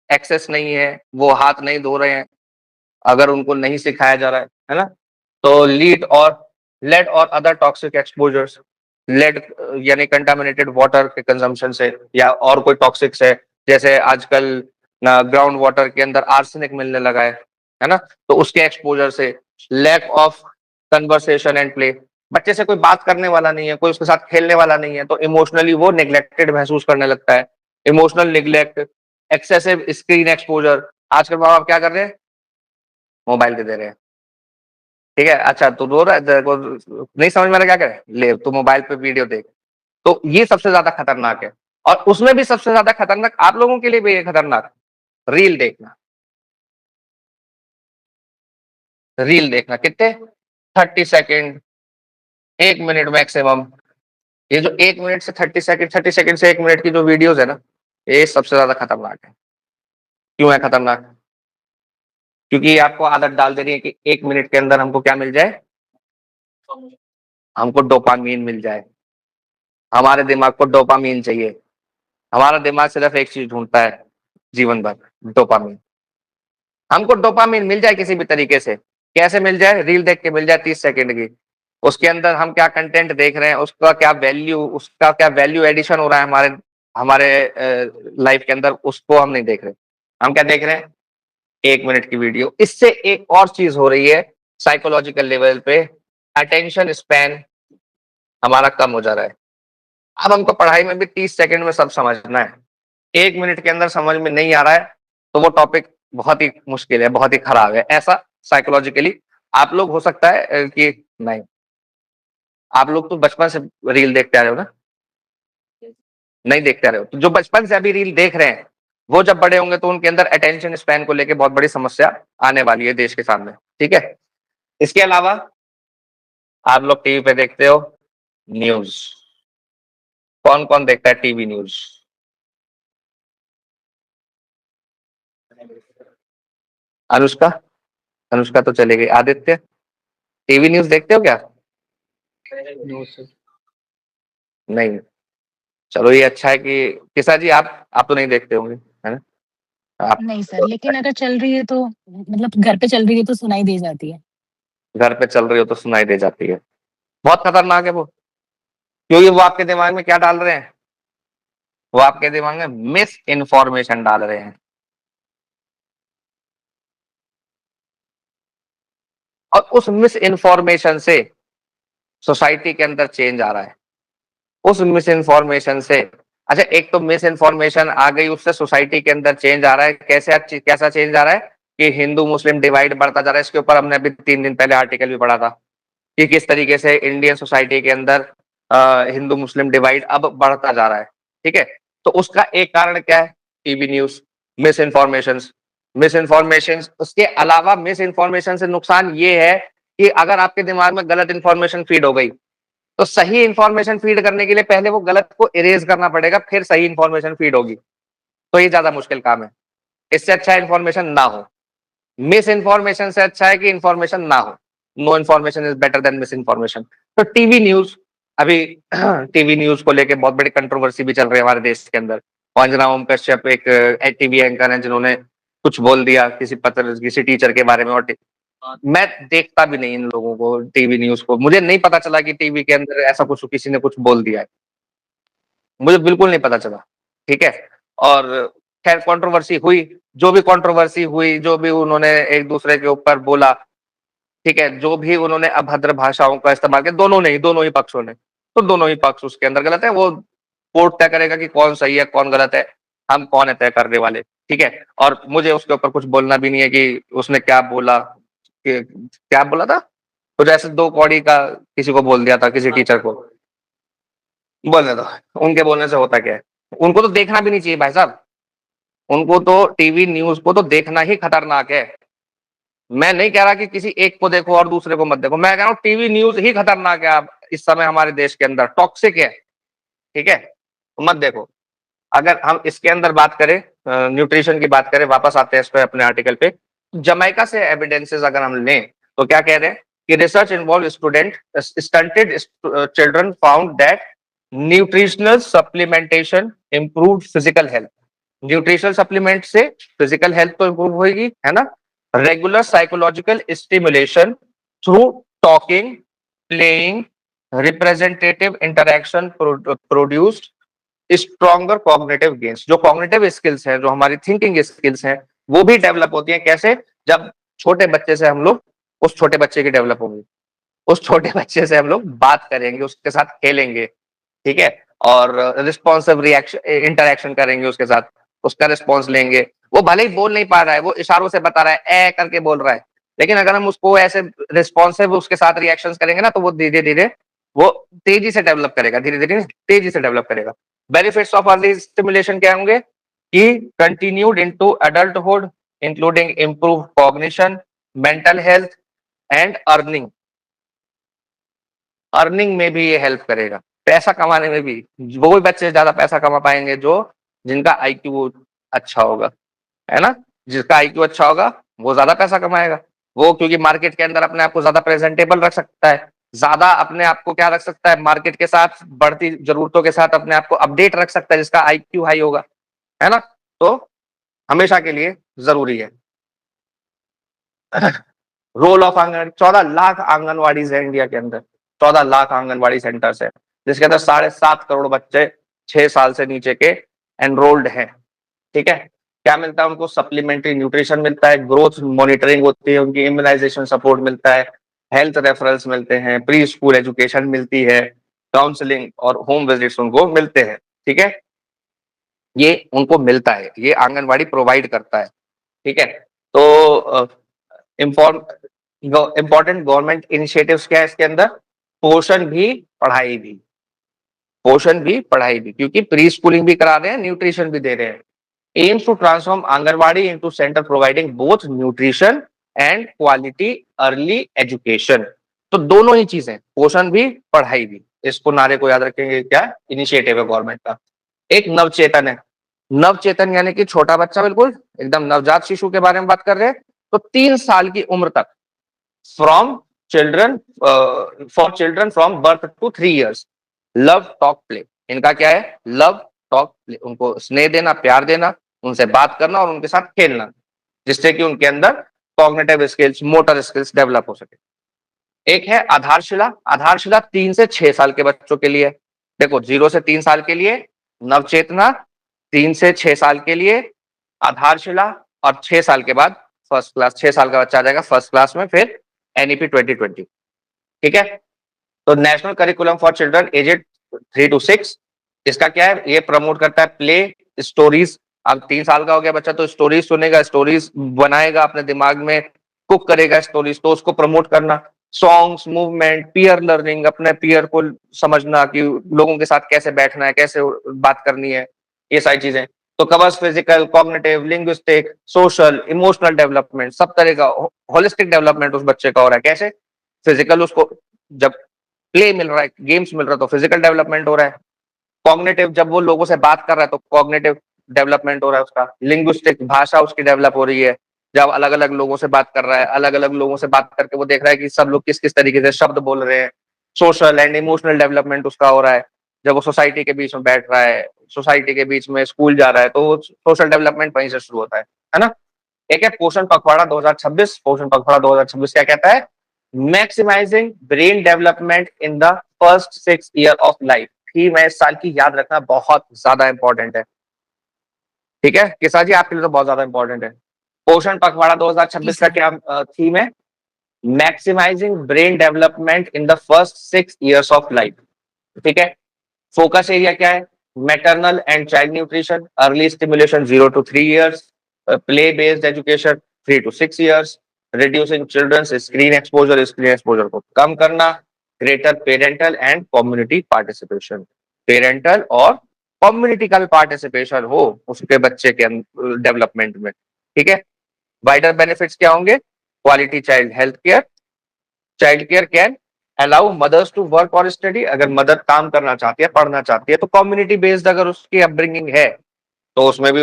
एक्सेस नहीं है, वो हाथ नहीं धो रहे हैं, अगर उनको नहीं सिखाया जा रहा है ना? तो लेड और अदर टॉक्सिक एक्सपोजर्स, लेड यानी कंटामिनेटेड वाटर के कंजम्पशन से, या और कोई टॉक्सिक्स है, जैसे आजकल ना ग्राउंड वाटर के अंदर आर्सेनिक मिलने लगा है ना? तो उसके एक्सपोजर से, lack of conversation and play, बच्चे से कोई बात करने वाला नहीं है, कोई उसके साथ खेलने वाला नहीं है, तो इमोशनली वो नेग्लेक्टेड महसूस करने लगता है। Emotional neglect, excessive screen exposure, आजकल माँ बाप क्या कर रहे हैं? मोबाइल दे दे रहे हैं, ठीक है? अच्छा तू रो रहा है, तेरे को नहीं समझ में आ रहा, क्या करे, ले तू मोबाइल पे वीडियो देख। तो ये सबसे ज्यादा खतरनाक है, और उसमें भी सबसे ज्यादा खतरनाक आप लोगों के लिए भी ये खतरनाक, रील देखना। रील देखना कितने? 30 सेकेंड, 1 मिनट मैक्सिमम। ये जो 1 मिनट से 30 सेकेंड, 30 सेकेंड से 1 मिनट की जो वीडियोस है ना, ये सबसे ज्यादा खतरनाक है। क्यों है खतरनाक? क्योंकि ये आपको आदत डाल दे रही है कि 1 मिनट के अंदर हमको क्या मिल जाए? हमको डोपामीन मिल जाए। हमारे दिमाग को डोपामीन चाहिए। हमारा दिमाग सिर्फ एक चीज ढूंढता है जीवन भर, डोपामीन। हमको डोपामीन मिल जाए किसी भी तरीके से। कैसे मिल जाए? रील देख के मिल जाए 30 सेकेंड की। उसके अंदर हम क्या कंटेंट देख रहे हैं, उसका क्या वैल्यू एडिशन हो रहा है हमारे हमारे लाइफ के अंदर, उसको हम नहीं देख रहे। हम क्या देख रहे हैं? 1 मिनट की वीडियो। इससे एक और चीज हो रही है साइकोलॉजिकल लेवल पे, अटेंशन स्पैन हमारा कम हो जा रहा है। अब हमको पढ़ाई में भी 30 सेकेंड में सब समझना है, 1 मिनट के अंदर समझ में नहीं आ रहा है, तो वो टॉपिक बहुत ही मुश्किल है, बहुत ही खराब है। ऐसा साइकोलॉजिकली आप लोग हो सकता है कि नहीं, आप लोग तो बचपन से रील देखते आ रहे हो ना? नहीं देखते आ रहे हो, तो जो बचपन से अभी रील देख रहे हैं, वो जब बड़े होंगे तो उनके अंदर अटेंशन स्पैन को लेके बहुत बड़ी समस्या आने वाली है देश के सामने, ठीक है? इसके अलावा आप लोग टीवी पे देखते हो न्यूज। कौन कौन देखता है टीवी न्यूज? अनुष्का, अनुष्का तो चले गई। आदित्य, टीवी न्यूज देखते हो क्या? नहीं। चलो ये अच्छा है कि किसा जी, आप तो नहीं देखते होंगे, है ना? आप नहीं सर, लेकिन अगर चल रही है तो मतलब घर पे चल रही है तो सुनाई दे जाती है। घर पे चल रही हो तो सुनाई दे जाती है। बहुत खतरनाक है वो, क्योंकि वो आपके दिमाग में क्या डाल रहे हैं? वो आपके दिमाग में मिस इन्फॉर्मेशन डाल रहे हैं, और उस मिस इन्फॉर्मेशन से सोसाइटी के अंदर चेंज आ रहा है। उस मिस इन्फॉर्मेशन से, अच्छा एक तो मिस इन्फॉर्मेशन आ गई, उससे सोसाइटी के अंदर चेंज आ रहा है। कैसा चेंज आ रहा है? कि हिंदू मुस्लिम डिवाइड बढ़ता जा रहा है। इसके ऊपर हमने अभी 3 दिन पहले आर्टिकल भी पढ़ा था कि किस तरीके से इंडियन सोसाइटी के अंदर हिंदू मुस्लिम डिवाइड अब बढ़ता जा रहा है, ठीक है? तो उसका एक कारण क्या है? TV news, miss information. Miss information, उसके अलावा मिस इन्फॉर्मेशन से नुकसान ये है कि अगर आपके दिमाग में गलत इन्फॉर्मेशन फीड हो गई, तो सही इन्फॉर्मेशन फीड करने के लिए पहले वो गलत को इरेज करना पड़ेगा, फिर सही इन्फॉर्मेशन फीड होगी। तो ये ज्यादा मुश्किल काम है। इससे अच्छा इन्फॉर्मेशन ना हो। मिस इन्फॉर्मेशन से अच्छा है कि इन्फॉर्मेशन ना हो। No information is better than misinformation. तो टीवी न्यूज, अभी टीवी न्यूज को लेके बहुत बड़ी कंट्रोवर्सी भी चल रही है हमारे देश के अंदर। अंजना ओम कश्यप एक टीवी एंकर है, जिन्होंने कुछ बोल दिया किसी टीचर के बारे में, और मैं देखता भी नहीं इन लोगों को, टीवी न्यूज को। मुझे नहीं पता चला कि टीवी के अंदर ऐसा कुछ किसी ने कुछ बोल दिया है, मुझे बिल्कुल नहीं पता चला, ठीक है? और खैर कंट्रोवर्सी हुई, जो भी कंट्रोवर्सी हुई, जो भी उन्होंने एक दूसरे के ऊपर बोला, ठीक है, जो भी उन्होंने अभद्र भाषाओं का इस्तेमाल किया, दोनों ही पक्षों ने, तो दोनों ही पक्ष उसके अंदर गलत है। वो कोर्ट तय करेगा कि कौन सही है कौन गलत है, हम कौन है तय करने वाले, ठीक है। और मुझे उसके ऊपर कुछ बोलना भी नहीं है कि उसने क्या बोला, कि क्या बोला था, कुछ ऐसे दो कौड़ी का किसी को बोल दिया था, किसी टीचर को, बोलने दो, उनके बोलने से होता क्या है, उनको तो देखना भी नहीं चाहिए भाई साहब, उनको तो टीवी न्यूज को तो देखना ही खतरनाक है। मैं नहीं कह रहा कि किसी एक को देखो और दूसरे को मत देखो, मैं कह रहा हूँ टीवी न्यूज ही खतरनाक है, आप इस समय हमारे देश के अंदर टॉक्सिक है, ठीक है, तो मत देखो। अगर हम इसके अंदर बात करें, न्यूट्रिशन की बात करें, वापस आते हैं इस पे अपने आर्टिकल पे, जमैका से एविडेंसेस अगर हम लें तो क्या कह रहे हैं कि research involve student stunted children found that nutritional supplementation improve physical health. Nutritional supplement से फिजिकल हेल्थ तो इम्प्रूव होगी, है ना। Regular psychological stimulation through talking, playing, representative interaction produced stronger cognitive gains. जो कॉग्निटिव स्किल्स हैं, जो हमारी thinking skills हैं, वो भी डेवलप होती हैं। कैसे? जब छोटे बच्चे से हम लोग उस छोटे बच्चे की डेवलप होंगी, उस छोटे बच्चे से हम लोग बात करेंगे, उसके साथ खेलेंगे, ठीक है, और रिस्पॉन्सिव रिएक्शन इंटरेक्शन करेंगे उसके साथ, उसका रिस्पॉन्स लेंगे। वो भले ही बोल नहीं पा रहा है, वो इशारों से बता रहा है, ए करके बोल रहा है, लेकिन अगर हम उसको ऐसे रिस्पॉन्सिव उसके साथ रिएक्शंस करेंगे ना, तो वो धीरे धीरे वो तेजी से डेवलप करेगा, धीरे धीरे तेजी से डेवलप करेगा। बेनिफिट्स ऑफ अर्ली स्टिमुलेशन क्या होंगे कि continued into adulthood, including improve cognition, mental health and earning. Earning में भी ये हेल्प करेगा, पैसा कमाने में भी। वो भी बच्चे ज्यादा पैसा कमा पाएंगे जो जिनका आईक्यू अच्छा होगा, है ना। जिसका आईक्यू अच्छा होगा वो ज्यादा पैसा कमाएगा, वो क्योंकि मार्केट के अंदर अपने आप को ज्यादा प्रेजेंटेबल रख सकता है, ज्यादा अपने आप को क्या रख सकता है, मार्केट के साथ बढ़ती जरूरतों के साथ अपने आप को अपडेट रख सकता है, जिसका आईक्यू हाई होगा, है ना। तो हमेशा के लिए जरूरी है। रोल ऑफ आंगन, 14 लाख आंगनवाड़ी है इंडिया के अंदर, 14 लाख आंगनवाड़ी सेंटर्स है, जिसके अंदर 7.5 करोड़ बच्चे 6 साल से नीचे के एनरोल्ड हैं, ठीक है। क्या मिलता है उनको? सप्लीमेंट्री न्यूट्रिशन मिलता है, ग्रोथ मॉनिटरिंग होती है उनकी, इम्यूनाइजेशन सपोर्ट मिलता है, हेल्थ रेफरल्स मिलते हैं, प्री स्कूल एजुकेशन मिलती है, काउंसलिंग और होम विजिट्स उनको मिलते हैं, ठीक है। ये उनको मिलता है, ये आंगनवाड़ी प्रोवाइड करता है, ठीक है। तो इंपॉर्टेंट गवर्नमेंट इनिशिएटिव्स क्या है इसके अंदर? पोषण भी पढ़ाई भी, पोषण भी पढ़ाई भी, क्योंकि प्री स्कूलिंग भी करा रहे हैं, न्यूट्रिशन भी दे रहे हैं। Aims to transform anganwadi into centre providing both nutrition and quality early education. तो दोनों ही चीजें, पोषण भी पढ़ाई भी, इसको नारे को याद रखेंगे, क्या इनिशिएटिव है गवर्नमेंट का। एक नवचेतन है, नवचेतन यानी कि छोटा बच्चा, बिल्कुल एकदम नवजात शिशु के बारे में बात कर रहे हैं। तो 3 साल की उम्र तक, from children for children from birth to 3 years, love talk play. इनका क्या है? लव टॉक प्ले, उनको स्नेह देना, प्यार देना, उनसे बात करना और उनके साथ खेलना, जिससे कि उनके अंदर cognitive skills, motor skills develop हो सके। एक है आधारशिला, आधारशिला 3 से 6 साल के बच्चों के लिए। देखो, 0 से 3 साल के लिए नवचेतना, 3 से 6 साल के लिए आधारशिला, और 6 साल के बाद फर्स्ट क्लास। 6 साल का बच्चा आ जाएगा फर्स्ट क्लास में, फिर एनईपी 2020, ठीक है। तो national curriculum for children aged 3 to 6, इसका क्या है? ये प्रमोट करता है प्ले, स्टोरीज। अब 3 साल का हो गया बच्चा तो स्टोरीज सुनेगा, स्टोरीज बनाएगा अपने दिमाग में, कुक करेगा स्टोरीज, तो उसको प्रमोट करना। सॉन्ग्स, मूवमेंट, पीयर लर्निंग, अपने पीयर को समझना कि लोगों के साथ कैसे बैठना है, कैसे बात करनी है, ये सारी चीजें। तो covers physical, cognitive, linguistic, social, emotional development, सब तरह का होलिस्टिक डेवलपमेंट उस बच्चे का हो रहा है। कैसे? फिजिकल, उसको जब प्ले मिल रहा है, गेम्स मिल रहा है, तो फिजिकल डेवलपमेंट हो रहा है। कॉग्निटिव, जब वो लोगों से बात कर रहा है तो कॉग्निटिव डेवलपमेंट हो रहा है उसका। लिंग्विस्टिक, भाषा उसकी डेवलप हो रही है, जब अलग अलग लोगों से बात कर रहा है, अलग अलग लोगों से बात करके वो देख रहा है कि सब लोग किस किस तरीके से शब्द बोल रहे हैं। सोशल एंड इमोशनल डेवलपमेंट उसका हो रहा है, जब वो सोसाइटी के बीच में बैठ रहा है, सोसाइटी के बीच में स्कूल जा रहा है, तो सोशल डेवलपमेंट वहीं से शुरू होता है ना। एक है पोषण पखवाड़ा 2026। पोषण पखवाड़ा 2026 क्या कहता है? Maximising brain development in the first 6 years of life. Theme है इस साल की, याद रखना, बहुत ज्यादा इंपॉर्टेंट है, ठीक है किसा जी, आपके लिए तो बहुत ज्यादा इंपॉर्टेंट है। पोषण पखवाड़ा 2026 का क्या थीम है? Maximising brain development in the first 6 years of life, ठीक है। फोकस एरिया क्या है? maternal and child nutrition, early stimulation 0 to 3 years, play-based education 3 to 6 years, reducing children's screen exposure को कम करना, greater parental and community participation. Parental और community का भी participation हो उसके बच्चे के डेवलपमेंट में, ठीक है. Wider benefits क्या होंगे? Quality child health care, child care can allow mothers to work और स्टडी. अगर मदर काम करना चाहती है, पढ़ना चाहती है, तो कम्युनिटी बेस्ड अगर उसकी अपब्रिंगिंग है तो उसमें भी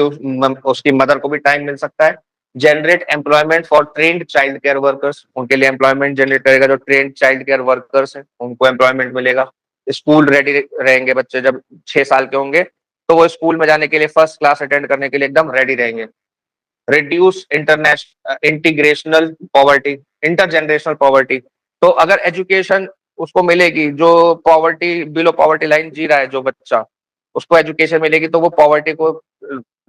उसकी मदर को भी टाइम मिल सकता है. Generate employment for trained child care workers, उनके लिए एम्प्लॉयमेंट जनरेट करेगा. जो ट्रेन्ड चाइल्ड केयर वर्कर्स हैं उनको एम्प्लॉयमेंट मिलेगा. स्कूल रेडी रहेंगे बच्चे, जब 6 साल के होंगे तो वो स्कूल में जाने के लिए, फर्स्ट क्लास अटेंड करने के लिए एकदम रेडी रहेंगे. Reduce integrational poverty, intergenerational poverty. तो अगर एजुकेशन उसको मिलेगी, जो पॉवर्टी बिलो पॉवर्टी लाइन जी रहा है जो बच्चा, उसको एजुकेशन मिलेगी तो वो पॉवर्टी को,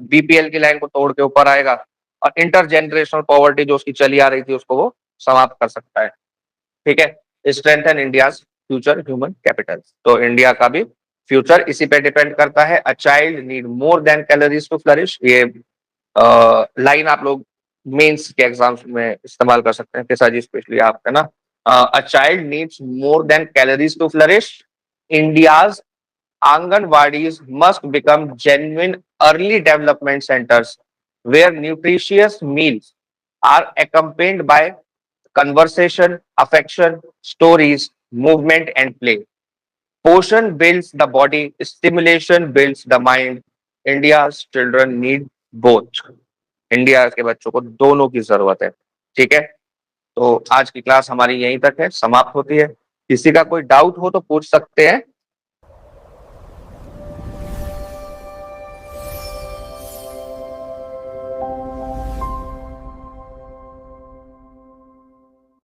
बीपीएल की लाइन को तोड़ के ऊपर आएगा और इंटरजेनरेशनल पॉवर्टी जो उसकी चली आ रही थी उसको वो समाप्त कर सकता है. ठीक है. Strengthen India's future human capital. तो इंडिया का भी फ्यूचर इसी पे डिपेंड करता है. A child need more than calories to flourish. ये लाइन आप लोग मेंस के एग्जाम्स में इस्तेमाल कर सकते हैं, कैसा जी, स्पेशली आप, है ना. A child needs more than calories to flourish. India's Anganwadis must become genuine early development centers where nutritious meals are accompanied by conversation, affection, stories, movement, and play. Portion builds the body, stimulation builds the mind. India's children need both. India के बच्चों को दोनों की जरूरत है. ठीक है. तो आज की क्लास हमारी यहीं तक है, समाप्त होती है. किसी का कोई डाउट हो तो पूछ सकते हैं.